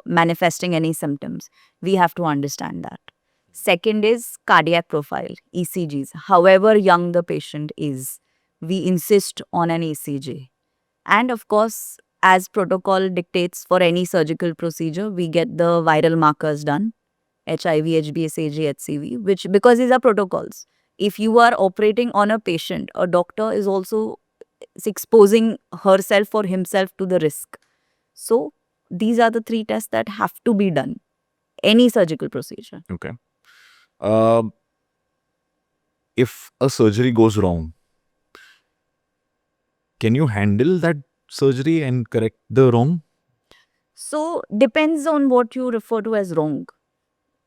manifesting any symptoms, we have to understand that. Second is cardiac profile, ECGs. However young the patient is, we insist on an ECG. And of course, as protocol dictates for any surgical procedure, we get the viral markers done, HIV, HBsAg, HCV, which because these are protocols. If you are operating on a patient, a doctor is also exposing herself or himself to the risk. So these are the 3 tests that have to be done. Any surgical procedure. Okay. If a surgery goes wrong, can you handle that surgery and correct the wrong? So depends on what you refer to as wrong.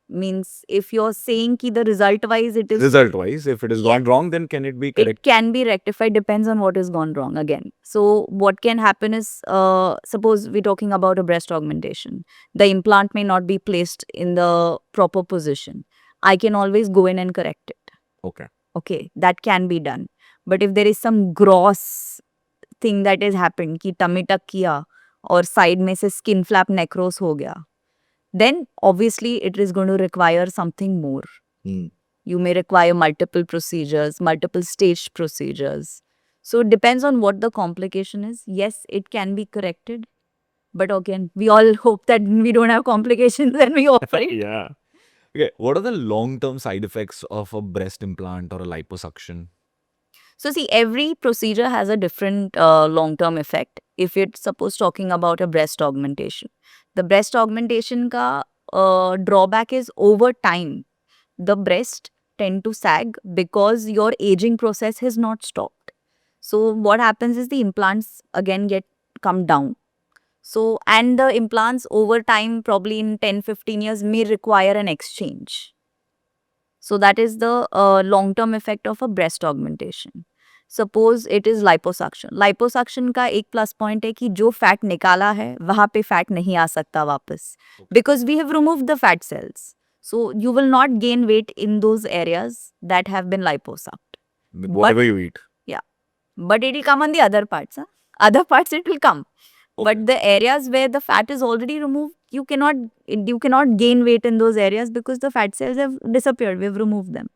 Means if you're saying ki the result wise it is Result wise, if it is gone wrong, then can it be it correct? can be rectified, depends on what has gone wrong again. So what can happen is suppose we're talking about a breast augmentation. The implant may not be placed in the proper position. I can always go in and correct it. Okay. Okay, that can be done. But if there is some gross thing that has happened कि tummy tuck किया और side में से skin flap necrose हो गया, then obviously it is going to require something more. You may require multiple procedures, multiple staged procedures. So it depends on what the complication is. Yes, it can be corrected. But again, we all hope that we don't have complications when we operate. Yeah. Okay. What are the long-term side effects of a breast implant or a liposuction? So see, every procedure has a different long-term effect. If it's suppose talking about a breast augmentation, the breast augmentation ka drawback is over time, the breast tend to sag because your aging process has not stopped. So what happens is the implants again get come down. So and the implants over time, probably in 10-15 years, may require an exchange. So that is the long-term effect of a breast augmentation. Suppose it is liposuction. Liposuction का एक plus point है कि जो fat निकाला है वहाँ पे fat नहीं आ सकता वापस because we have removed the fat cells. So you will not gain weight in those areas that have been liposucked. With whatever you eat. But it will come on the other parts. Huh? Other parts it will come. Okay. But the areas where the fat is already removed, you cannot gain weight in those areas because the fat cells have disappeared. We've removed them.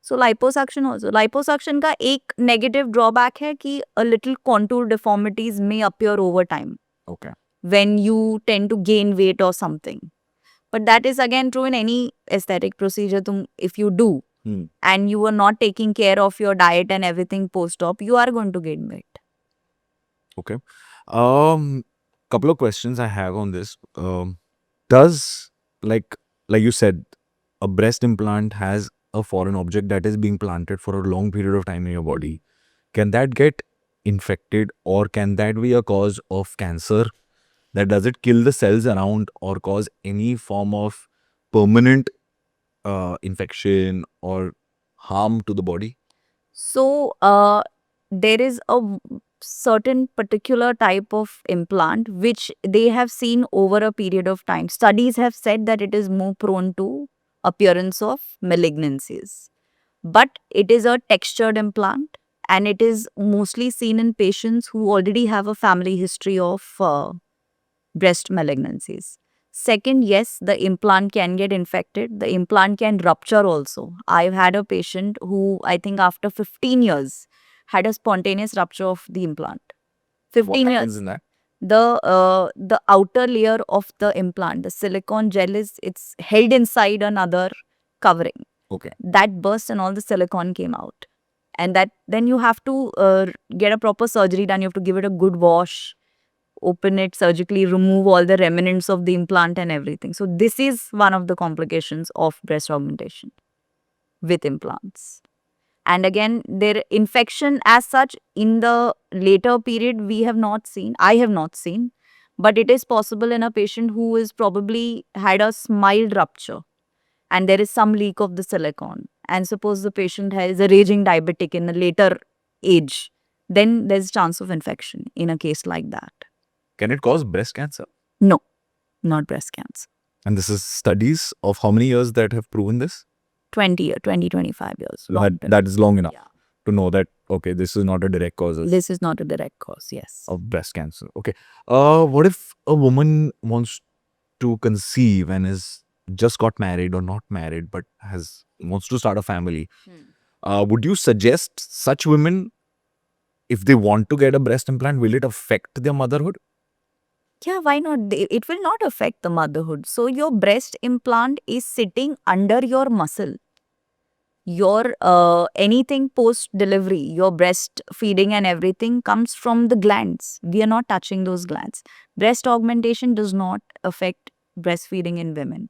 So liposuction also. Liposuction का एक negative drawback है कि a little contour deformities may appear over time Okay. when you tend to gain weight or something. But that is again true in any aesthetic procedure. If you do and you are not taking care of your diet and everything post-op, you are going to gain weight. Okay. Couple of questions I have on this. Does like you said, a breast implant has a foreign object that is being planted for a long period of time in your body. Can that get infected or can that be a cause of cancer? That does it kill the cells around or cause any form of permanent infection or harm to the body? So there is a certain particular type of implant which they have seen over a period of time. Studies have said that it is more prone to appearance of malignancies. But it is a textured implant and it is mostly seen in patients who already have a family history of breast malignancies. Second, yes, the implant can get infected. The implant can rupture also. I've had a patient who I think after 15 years had a spontaneous rupture of the implant. 15 What happens years. in that? The outer layer of the implant, the silicone gel it's held inside another covering. Okay. That burst and all the silicone came out. And that then you have to get a proper surgery done. You have to give it a good wash. open it surgically, remove all the remnants of the implant and everything. So this is one of the complications of breast augmentation with implants. And again, their infection as such in the later period, we have not seen. I have not seen. But it is possible in a patient who is probably had a mild rupture and there is some leak of the silicone. And suppose the patient has a raging diabetic in a later age, then there's chance of infection in a case like that. Can it cause breast cancer? No, not breast cancer. And this is studies of how many years that have proven this? 20, 25 years. long term. That is long enough Yeah. to know that, okay, this is not a direct cause This is not a direct cause, yes. of breast cancer. Okay. What if a woman wants to conceive and is just got married or not married but wants to start a family? Would you suggest such women, if they want to get a breast implant, will it affect their motherhood? Yeah, why not? It will not affect the motherhood. So your breast implant is sitting under your muscle. Your anything post delivery, your breastfeeding and everything comes from the glands. We are not touching those glands. Breast augmentation does not affect breastfeeding in women.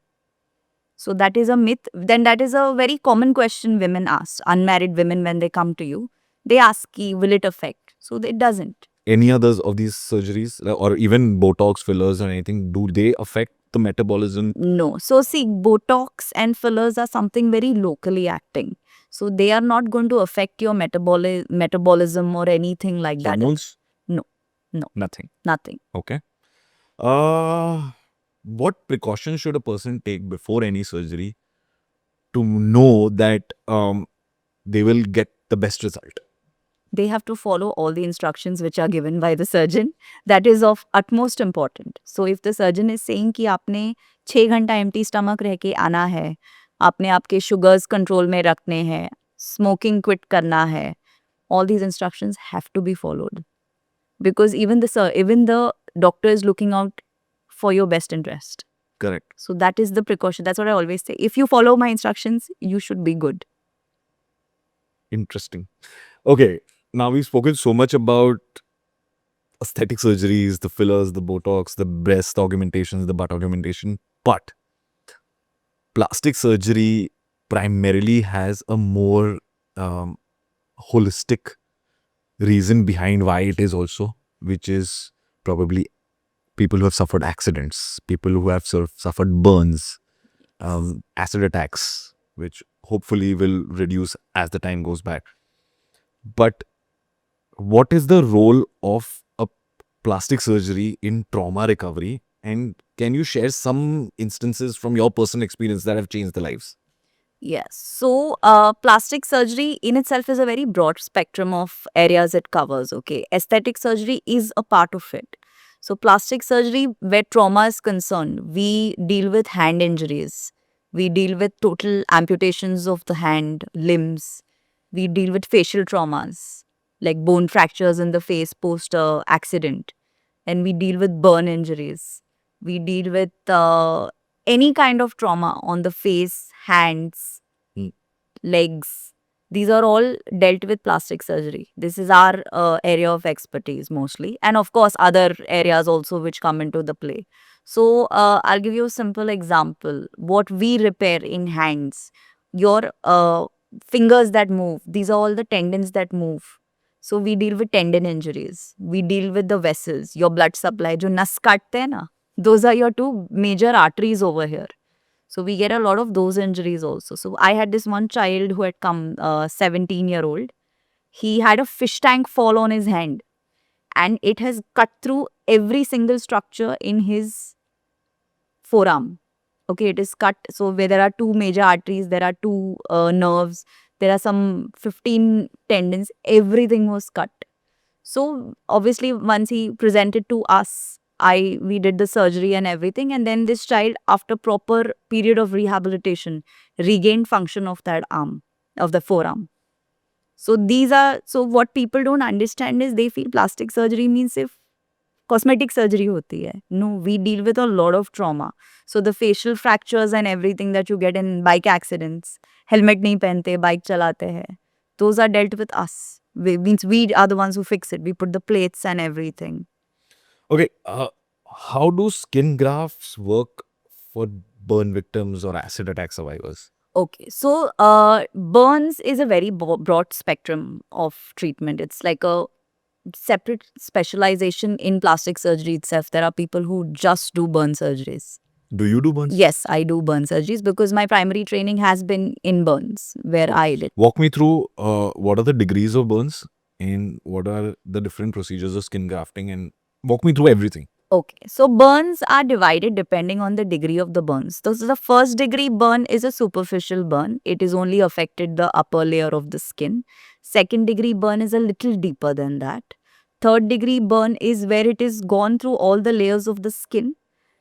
So that is a myth. Then that is a very common question women ask, unmarried women when they come to you. They ask, will it affect? So it doesn't. Any others of these surgeries or even Botox fillers or anything, do they affect the metabolism? No. So see, Botox and fillers are something very locally acting. So they are not going to affect your metabolism or anything like that. Hormones? No. Nothing. Nothing. Okay. What precautions should a person take before any surgery to know that they will get the best result? They have to follow all the instructions which are given by the surgeon. That is of utmost important. So if the surgeon is saying कि आपने 6 घंटा empty stomach रह के आना है, आपने आपके sugars control में रखने हैं, smoking quit करना है, all these instructions have to be followed. Because even the doctor is looking out for your best interest. Correct. So that is the precaution. That's what I always say. If you follow my instructions, you should be good. Interesting. Okay. Now we've spoken so much about aesthetic surgeries, the fillers, the Botox, the breast augmentations, the butt augmentation. But plastic surgery primarily has a more holistic reason behind why it is also, which is probably people who have suffered accidents, people who have suffered burns, acid attacks, which hopefully will reduce as the time goes by. But what is the role of a plastic surgery in trauma recovery? And can you share some instances from your personal experience that have changed the lives? Yes. So, plastic surgery in itself is a very broad spectrum of areas it covers. Okay. Aesthetic surgery is a part of it. So, plastic surgery, where trauma is concerned, we deal with hand injuries. We deal with total amputations of the hand, limbs. We deal with facial traumas, like bone fractures in the face post accident. And we deal with burn injuries. We deal with any kind of trauma on the face, hands, legs. These are all dealt with plastic surgery. This is our area of expertise mostly. And of course, other areas also which come into the play. So, I'll give you a simple example. What we repair in hands, your fingers that move, these are all the tendons that move. So, we deal with tendon injuries. We deal with the vessels, your blood supply, जो नस काटते हैं ना, those are your two major arteries over here. So we get a lot of those injuries also. So I had this one child who had come, 17-year-old. He had a fish tank fall on his hand and it has cut through every single structure in his forearm. Okay, it is cut. So where there are two major arteries, there are two nerves, there are some 15 tendons, everything was cut. So obviously once he presented to us, we did the surgery and everything, and then this child, after proper period of rehabilitation, regained function of that arm, of the forearm. So what people don't understand is they feel plastic surgery means if cosmetic surgery hoti hai. No, we deal with a lot of trauma. So the facial fractures and everything that you get in bike accidents, helmet nahi pehante, bike chalate hai, those are dealt with us. We are the ones who fix it. We put the plates and everything. Okay, how do skin grafts work for burn victims or acid attack survivors? Okay, so burns is a very broad spectrum of treatment. It's like a separate specialization in plastic surgery itself. There are people who just do burn surgeries. Do you do burns? Yes, I do burn surgeries because my primary training has been in burns, where I did. Walk me through what are the degrees of burns and what are the different procedures of skin grafting, and walk me through everything. Okay, so burns are divided depending on the degree of the burns. So the first degree burn is a superficial burn. It is only affected the upper layer of the skin. Second degree burn is a little deeper than that. Third degree burn is where it is gone through all the layers of the skin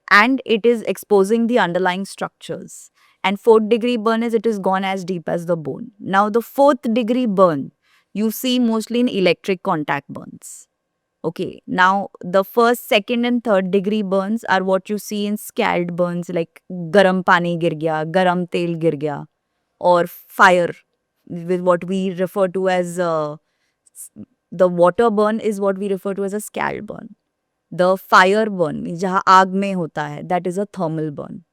and it is exposing the underlying structures. And fourth degree burn is it is gone as deep as the bone. Now the fourth degree burn you see mostly in electric contact burns. Okay, now the first, second, and third degree burns are what you see in scald burns like garam pani gir gaya, garam tel gir gaya, or fire, with what we refer to as the water burn is what we refer to as a scald burn. The fire burn, means जहाँ आग में होता है, that is a thermal burn.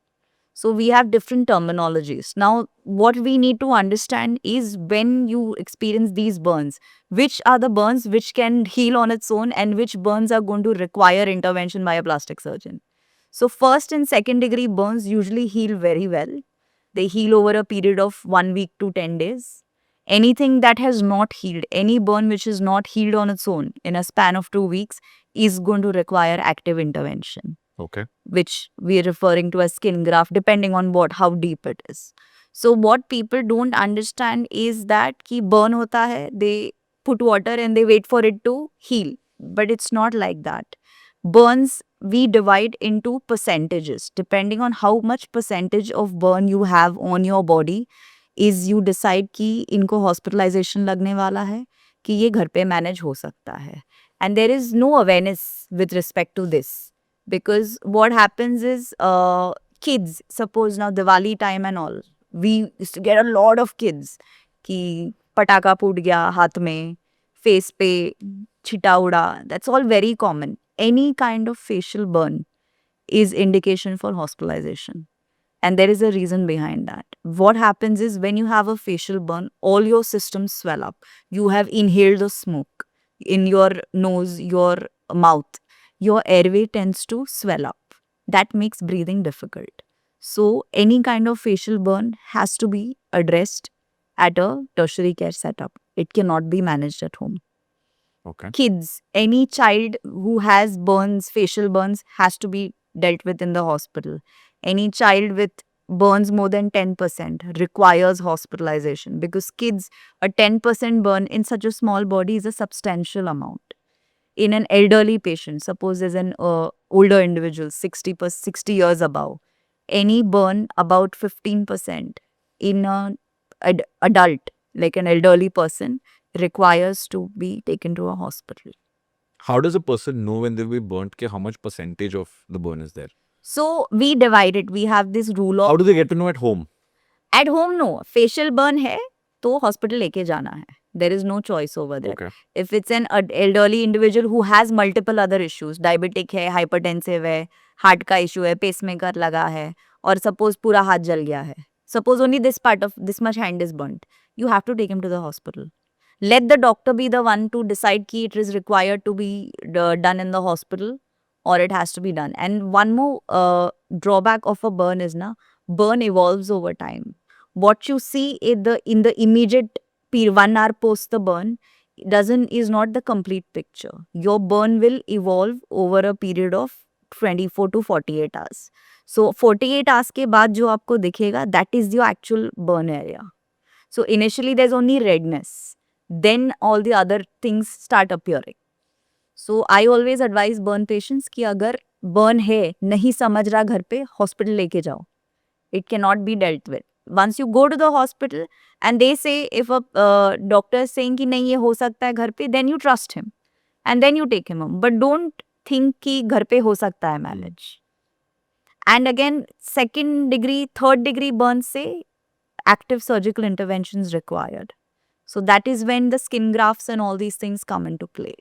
So we have different terminologies. Now, what we need to understand is when you experience these burns, which are the burns which can heal on its own and which burns are going to require intervention by a plastic surgeon. So first and second degree burns usually heal very well. They heal over a period of 1 week to 10 days. Anything that has not healed, any burn which is not healed on its own in a span of 2 weeks is going to require active intervention, Okay. which we are referring to as skin graft, depending on how deep it is. So what people don't understand is that ki burn hota hai, they put water and they wait for it to heal. But it's not like that. Burns we divide into percentages. Depending on how much percentage of burn you have on your body, is you decide कि इनको hospitalization लगने वाला है कि ये घर पे manage हो सकता है. And there is no awareness with respect to this. Because what happens is kids, suppose now Diwali time and all, we used to get a lot of kids कि पटाखा फूट गया हाथ में, face पे छिटा उड़ा. That's all very common. Any kind of facial burn is indication for hospitalization. And there is a reason behind that. What happens is when you have a facial burn, all your systems swell up. You have inhaled the smoke in your nose, your mouth. Your airway tends to swell up. That makes breathing difficult. So, any kind of facial burn has to be addressed at a tertiary care setup. It cannot be managed at home. Okay. Kids, any child who has burns, facial burns, has to be dealt with in the hospital. Any child with burns more than 10% requires hospitalization because kids, a 10% burn in such a small body is a substantial amount. In an elderly patient, suppose there's an older individual, 60 years above, any burn about 15% in an adult, like an elderly person, requires to be taken to a hospital. How does a person know when they'll be burnt? How much percentage of the burn is there? So we divide it. We have this rule of How do they get to know at home? at home. No, facial burn है तो hospital लेके जाना है. There is no choice over there. Okay. If it's an elderly individual who has multiple other issues, diabetic है, hypertensive है, heart का issue है, pacemaker लगा है, और suppose पूरा हाथ जल गया है. Suppose only this part of this much hand is burnt. You have to take him to the hospital. Let the doctor be the one to decide कि it is required to be done in the hospital or it has to be done. And one more drawback of a burn is burn evolves over time. What you see in the immediate period, 1 hour post the burn, is not the complete picture. Your burn will evolve over a period of 24 to 48 hours. So 48 hours के बाद जो आपको दिखेगा, that is your actual burn area. So initially there's only redness. Then all the other things start appearing. So I always advise burn patients कि अगर burn है, नहीं समझ रहा घर पे, hospital लेके जाओ. It cannot be dealt with. Once you go to the hospital and they say if a doctor is saying कि नहीं ये हो सकता है घर पे, then you trust him and then you take him home. But don't think कि घर पे हो सकता है manage. And again, second degree, third degree burns say active surgical interventions required. So that is when the skin grafts and all these things come into play.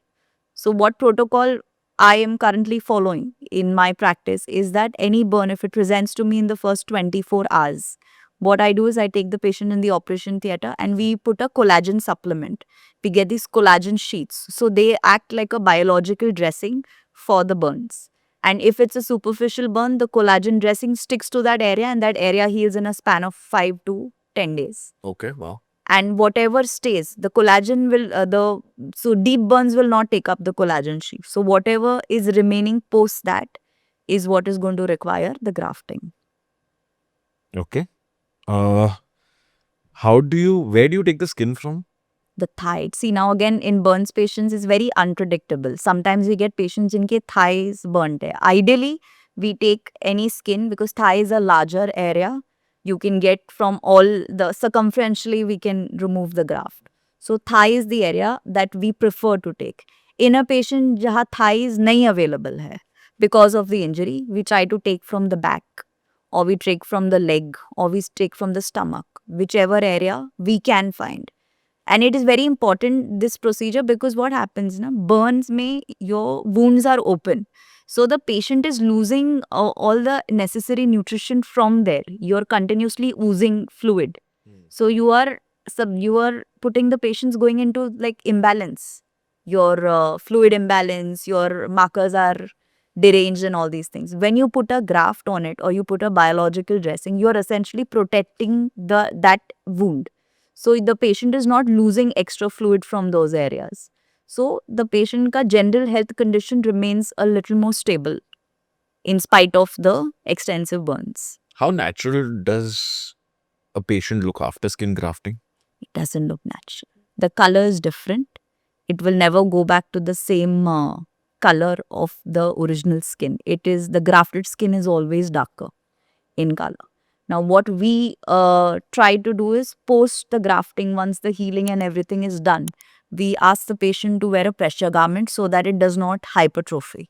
So what protocol I am currently following in my practice is that any burn, if it presents to me in the first 24 hours, what I do is I take the patient in the operation theater and we put a collagen supplement. We get these collagen sheets. So they act like a biological dressing for the burns. And if it's a superficial burn, the collagen dressing sticks to that area and that area heals in a span of 5 to 10 days. Okay, wow. And whatever stays, the collagen will, so deep burns will not take up the collagen sheet. So whatever is remaining post that is what is going to require the grafting. Okay. Where do you take the skin from? The thigh. See, now again, in burns patients is very unpredictable. Sometimes we get patients jinke thighs burnt hai. Ideally, we take any skin because thigh is a larger area. You can get from all the circumferentially, we can remove the graft. So thigh is the area that we prefer to take. In a patient jahan thigh is nahi available hai, because of the injury, we try to take from the back, or we take from the leg, or we take from the stomach, whichever area we can find. And it is very important, this procedure, because what happens na, burns may your wounds are open, so the patient is losing all the necessary nutrition from there. You're continuously oozing fluid, so you are putting the patients going into like imbalance. Your fluid imbalance, your markers are deranged and all these things. When you put a graft on it or you put a biological dressing, you're essentially protecting that wound. So the patient is not losing extra fluid from those areas. So the patient ka general health condition remains a little more stable in spite of the extensive burns. How natural does a patient look after skin grafting? It doesn't look natural. The color is different. It will never go back to the same color of the original skin. The grafted skin is always darker in color. Now, what we try to do is post the grafting, once the healing and everything is done, we ask the patient to wear a pressure garment so that it does not hypertrophy.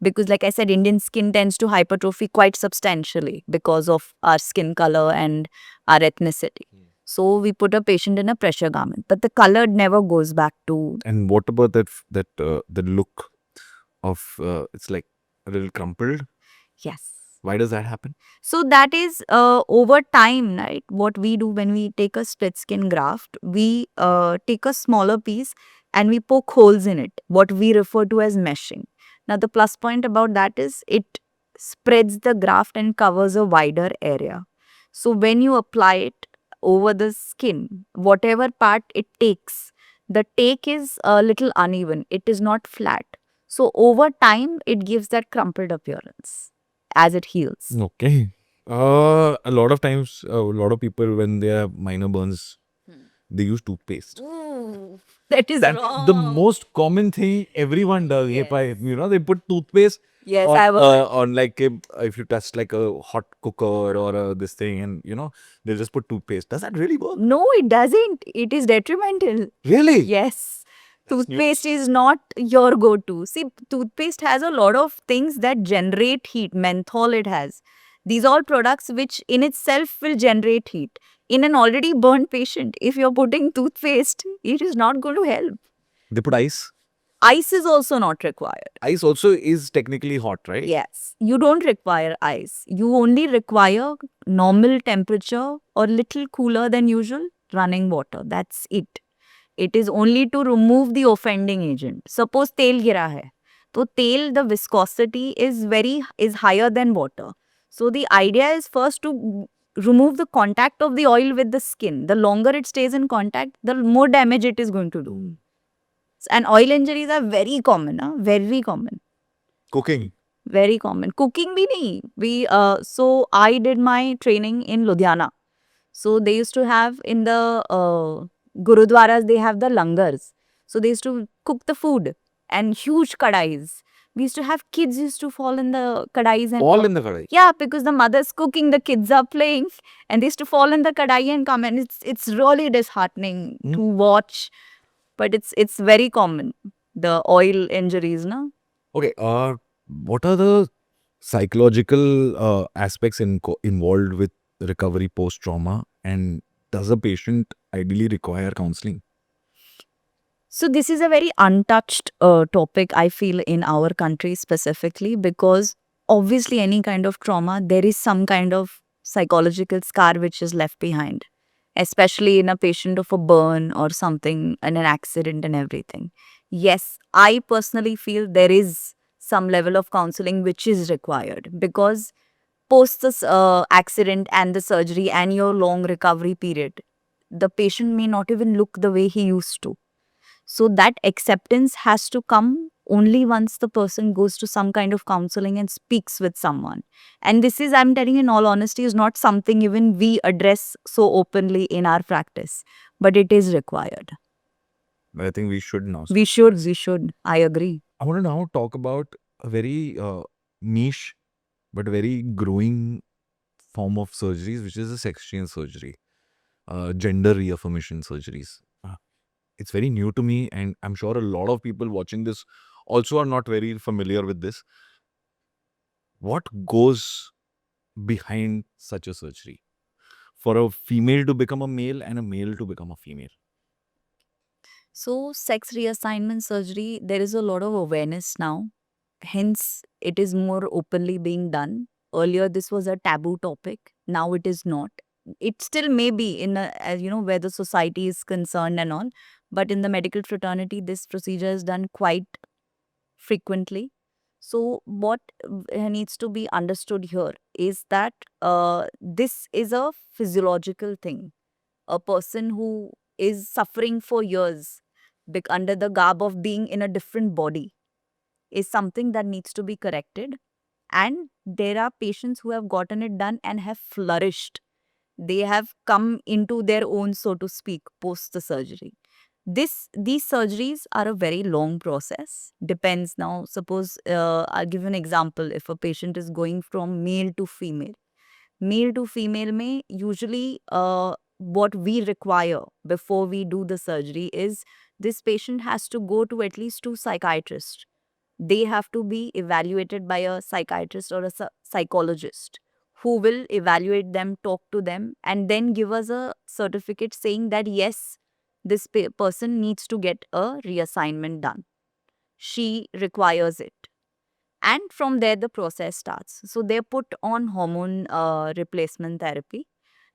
Because like I said, Indian skin tends to hypertrophy quite substantially because of our skin color and our ethnicity. So we put a patient in a pressure garment, but the color never goes back to. And what about the look of it's like a little crumpled? Yes. Why does that happen? So that is over time, right? What we do when we take a split skin graft, we take a smaller piece and we poke holes in it, what we refer to as meshing. Now the plus point about that is it spreads the graft and covers a wider area. So when you apply it over the skin, whatever part it takes, the take is a little uneven. It is not flat. So over time, it gives that crumpled appearance as it heals. Okay. A lot of times, a lot of people, when they have minor burns, they use toothpaste. That is That's wrong. the most common thing everyone does. Yes. They put toothpaste Yes, on, I've on like if you touch like a hot cooker or this thing, and they'll just put toothpaste. Does that really work? No, it doesn't. It is detrimental. Really? Yes. That's Toothpaste is not your go-to. See, toothpaste has a lot of things that generate heat. Menthol it has. These are all products which in itself will generate heat. In an already burnt patient, if you're putting toothpaste, it is not going to help. They put ice. Ice is also not required. Ice also is technically hot, right? Yes, you don't require ice. You only require normal temperature or little cooler than usual running water. That's it. It is only to remove the offending agent. Suppose tel gira hai. So tel, the viscosity is higher than water. So the idea is first to remove the contact of the oil with the skin. The longer it stays in contact, the more damage it is going to do. And oil injuries are very common, very common. Cooking. Very common. Cooking bhi nahi. So I did my training in Ludhiana. So they used to have in the Gurudwaras, they have the langars. So they used to cook the food and huge kadais. We used to have kids used to fall in the kadais. And All in the kadai. yeah, because the mother's cooking, the kids are playing, and they used to fall in the kadai and come, and it's really disheartening to watch. But it's very common, the oil injuries, no? Okay. What are the psychological aspects involved with recovery post trauma, and does a patient ideally require counseling? So this is a very untouched topic, I feel, in our country specifically, because obviously any kind of trauma, there is some kind of psychological scar which is left behind, especially in a patient of a burn or something in an accident and everything. Yes, I personally feel there is some level of counseling which is required, because post this accident and the surgery and your long recovery period, the patient may not even look the way he used to. So that acceptance has to come only once the person goes to some kind of counseling and speaks with someone. And this is, I'm telling you in all honesty, is not something even we address so openly in our practice, but it is required. I think we should now. We should. I agree. I want to now talk about a very niche but very growing form of surgeries, which is the sex change surgery, gender reaffirmation surgeries. It's very new to me, and I'm sure a lot of people watching this also are not very familiar with this. What goes behind such a surgery for a female to become a male and a male to become a female? So, sex reassignment surgery, there is a lot of awareness now. Hence, it is more openly being done. Earlier, this was a taboo topic. Now, it is not. It still may be in a, as you know, where the society is concerned and all. But in the medical fraternity, this procedure is done quite frequently. So, what needs to be understood here is that this is a physiological thing. A person who is suffering for years under the garb of being in a different body is something that needs to be corrected. And there are patients who have gotten it done and have flourished. They have come into their own, so to speak, post the surgery. These surgeries are a very long process. Depends now. Suppose I'll give you an example. If a patient is going from male to female may usually what we require before we do the surgery is this patient has to go to at least 2 psychiatrists. They have to be evaluated by a psychiatrist or a psychologist who will evaluate them, talk to them, and then give us a certificate saying that yes, this person needs to get a reassignment done. She requires it. And from there, the process starts. So they're put on hormone replacement therapy.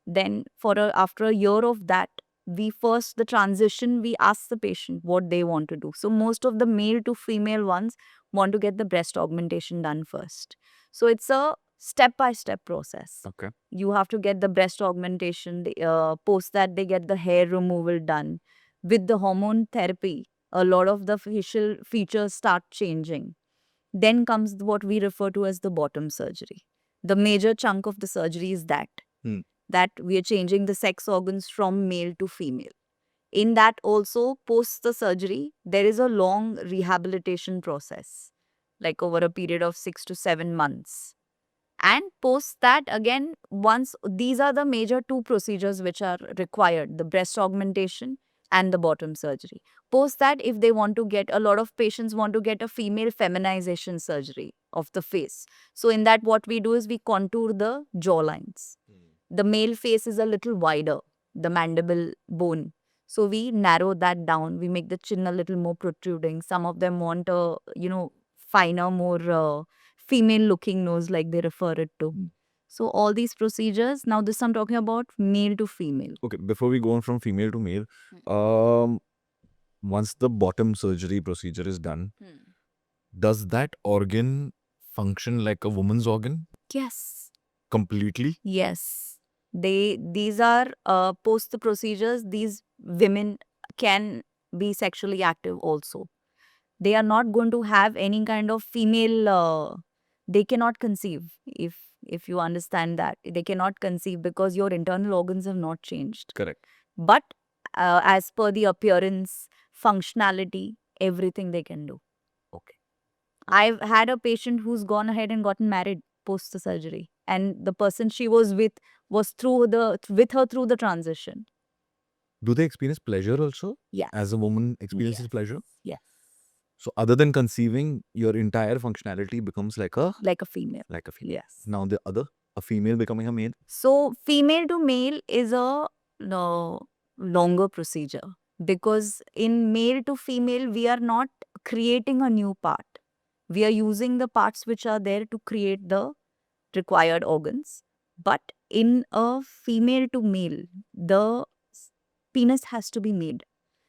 Then, after a year of that, the transition, we ask the patient what they want to do. So, most of the male to female ones want to get the breast augmentation done first. So, it's a step by step process. Okay. You have to get the breast augmentation, post that, they get the hair removal done. With the hormone therapy, a lot of the facial features start changing. Then comes what we refer to as the bottom surgery. The major chunk of the surgery is that that we are changing the sex organs from male to female. In that also, post the surgery, there is a long rehabilitation process, like over a period of 6 to 7 months. And post that, again, once these are the major 2 procedures which are required, the breast augmentation and the bottom surgery. Post that, if they want to get, a lot of patients want to get a female feminization surgery of the face. So in that, what we do is we contour the jawlines. The male face is a little wider, the mandible bone. So we narrow that down. We make the chin a little more protruding. Some of them want a, finer, more female looking nose, like they refer it to. So all these procedures, now this I'm talking about male to female. Okay, before we go on from female to male, once the bottom surgery procedure is done, does that organ function like a woman's organ Yes. completely? Yes. These are post the procedures, these women can be sexually active also. They are not going to have any kind of female they cannot conceive, if you understand that. They cannot conceive because your internal organs have not changed. Correct. But as per the appearance, functionality, everything they can do. Okay. I've had a patient who's gone ahead and gotten married post the surgery, and the person she was with was with her through the transition. Do they experience pleasure also? Yes. As a woman experiences Yes. pleasure? Yes. So other than conceiving, your entire functionality becomes like a female. like a female. Yes. Now the other, a female becoming a male. So female to male is a longer procedure. Because in male to female, we are not creating a new part. We are using the parts which are there to create the required organs. But in a female to male, the penis has to be made.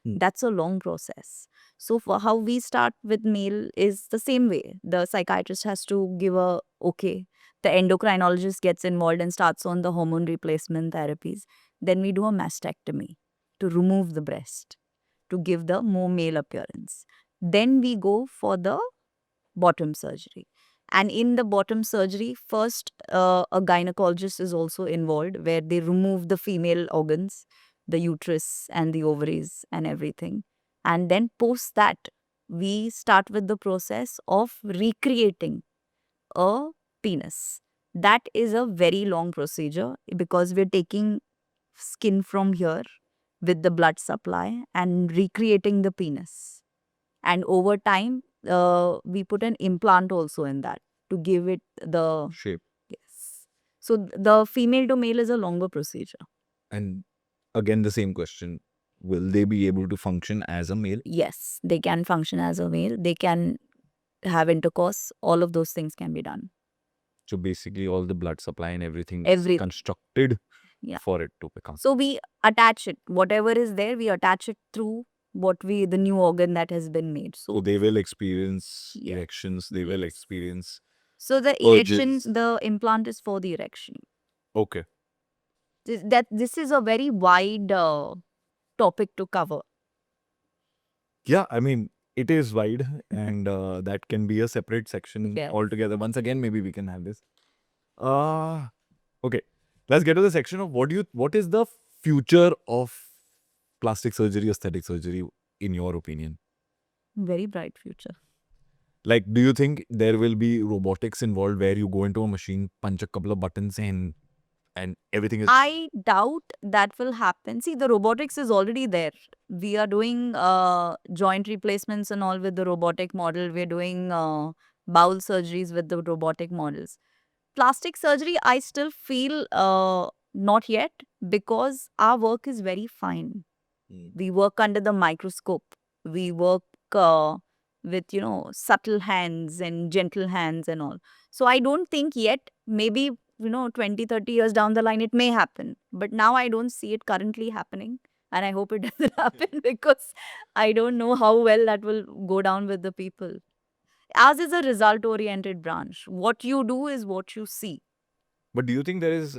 That's a long process. So for how we start with male is the same way. The psychiatrist has to give a okay. The endocrinologist gets involved and starts on the hormone replacement therapies. Then we do a mastectomy to remove the breast to give the more male appearance. Then we go for the bottom surgery. And in the bottom surgery, first a gynecologist is also involved where they remove the female organs, the uterus and the ovaries and everything. And then post that, we start with the process of recreating a penis. That is a very long procedure because we're taking skin from here with the blood supply and recreating the penis. And over time, we put an implant also in that to give it the Shape. yes. So the female to male is a longer procedure. And again, the same question. Will they be able to function as a male? Yes, they can function as a male. They can have intercourse. All of those things can be done. So basically all the blood supply and everything is Everything. constructed Yeah. for it to become. So we attach it. Whatever is there, we attach it through the new organ that has been made. So they will experience Yeah. erections, they will Yes. experience. So the Urges. erection, the implant is for the erection. Okay. This is a very wide topic to cover. Yeah, I mean, it is wide and that can be a separate section Yes. altogether. Once again, maybe we can have this. Okay. Let's get to the section of what is the future of plastic surgery, aesthetic surgery, in your opinion? Very bright future. Like, do you think there will be robotics involved where you go into a machine, punch a couple of buttons and everything is I doubt that will happen. See, the robotics is already there. We are doing joint replacements and all with the robotic model. We're doing bowel surgeries with the robotic models. Plastic surgery, I still feel not yet because our work is very fine. Mm. We work under the microscope. We work with, subtle hands and gentle hands and all. So I don't think yet, maybe, 20, 30 years down the line, it may happen. But now I don't see it currently happening. And I hope it doesn't happen because I don't know how well that will go down with the people. Ours is a result oriented branch. What you do is what you see. But do you think there is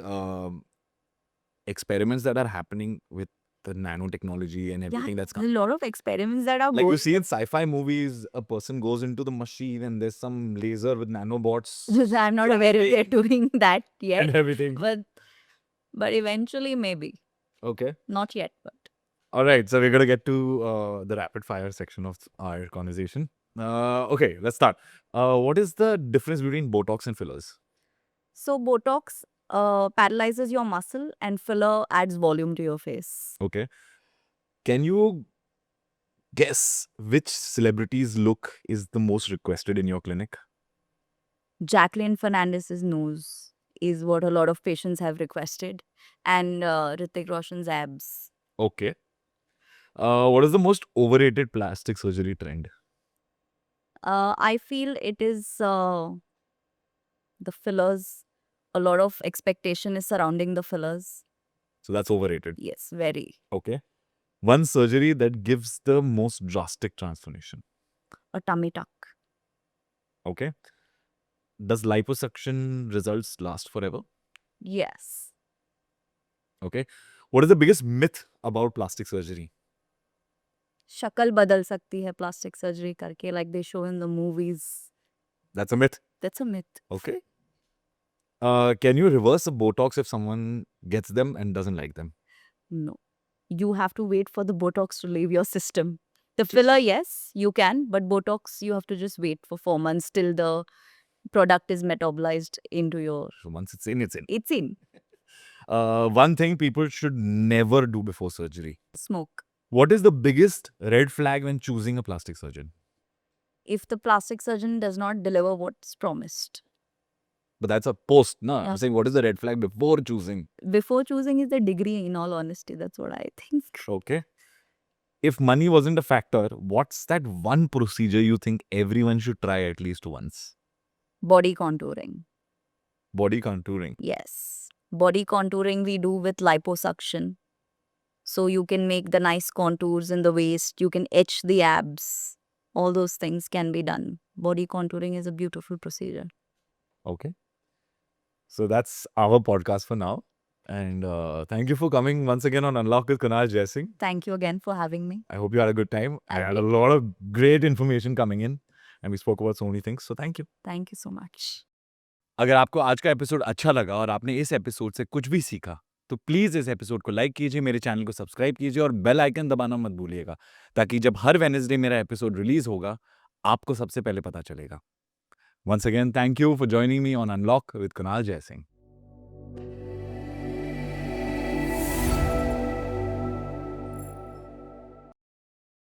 experiments that are happening with the nanotechnology and everything that's There's a lot of experiments that are like you going. see in sci-fi movies, a person goes into the machine and there's some laser with nanobots I'm not aware if they're doing that yet. and everything. But eventually maybe. Okay. Not yet, but All right. So we're gonna get to the rapid fire section of our conversation. Okay, let's start. What is the difference between Botox and fillers? so Botox paralyzes your muscle and filler adds volume to your face. Okay. Can you guess which celebrity's look is the most requested in your clinic? Jacqueline Fernandez's nose is what a lot of patients have requested, and Hrithik Roshan's abs. Okay. What is the most overrated plastic surgery trend? I feel it is the fillers. A lot of expectation is surrounding the fillers. So that's overrated. Yes, very. Okay. One surgery that gives the most drastic transformation. A tummy tuck. Okay. Does liposuction results last forever? Yes. Okay. What is the biggest myth about plastic surgery? शक्ल बदल सकती है plastic surgery करके, like they show in the movies. That's a myth. That's a myth. Okay. Can you reverse a Botox if someone gets them and doesn't like them? No. You have to wait for the Botox to leave your system. The filler, yes, you can, but Botox, you have to just wait for 4 months till the product is metabolized into your. So once it's in, it's in. It's in. One thing people should never do before surgery. Smoke. What is the biggest red flag when choosing a plastic surgeon? If the plastic surgeon does not deliver what's promised. But that's a post, no? Yeah. I'm saying what is the red flag before choosing? Before choosing is the degree, in all honesty. That's what I think. Okay. if money wasn't a factor, what's that one procedure you think everyone should try at least once? Body contouring. Body contouring. Yes. Body contouring we do with liposuction. So you can make the nice contours in the waist, you can etch the abs. All those things can be done. Body contouring is a beautiful procedure. Okay. So that's our podcast for now. And thank you for coming once again on Unlock with Kunal Jaising. Thank you again for having me. I hope you had a good time. I I had a lot of great information coming in and we spoke about so many things. So thank you. Thank you so much. अगर आपको आज का episode अच्छा लगा और आपने इस episode से कुछ भी सीखा तो प्लीज़ इस एपिसोड को लाइक कीजिए, मेरे चैनल को सब्सक्राइब कीजिए और बेल आइकन दबाना मत भूलिएगा ताकि जब हर वेडनेसडे मेरा एपिसोड रिलीज होगा आपको सबसे पहले पता चलेगा. Once again, thank you for joining me on Unlock with Kunal Jaising.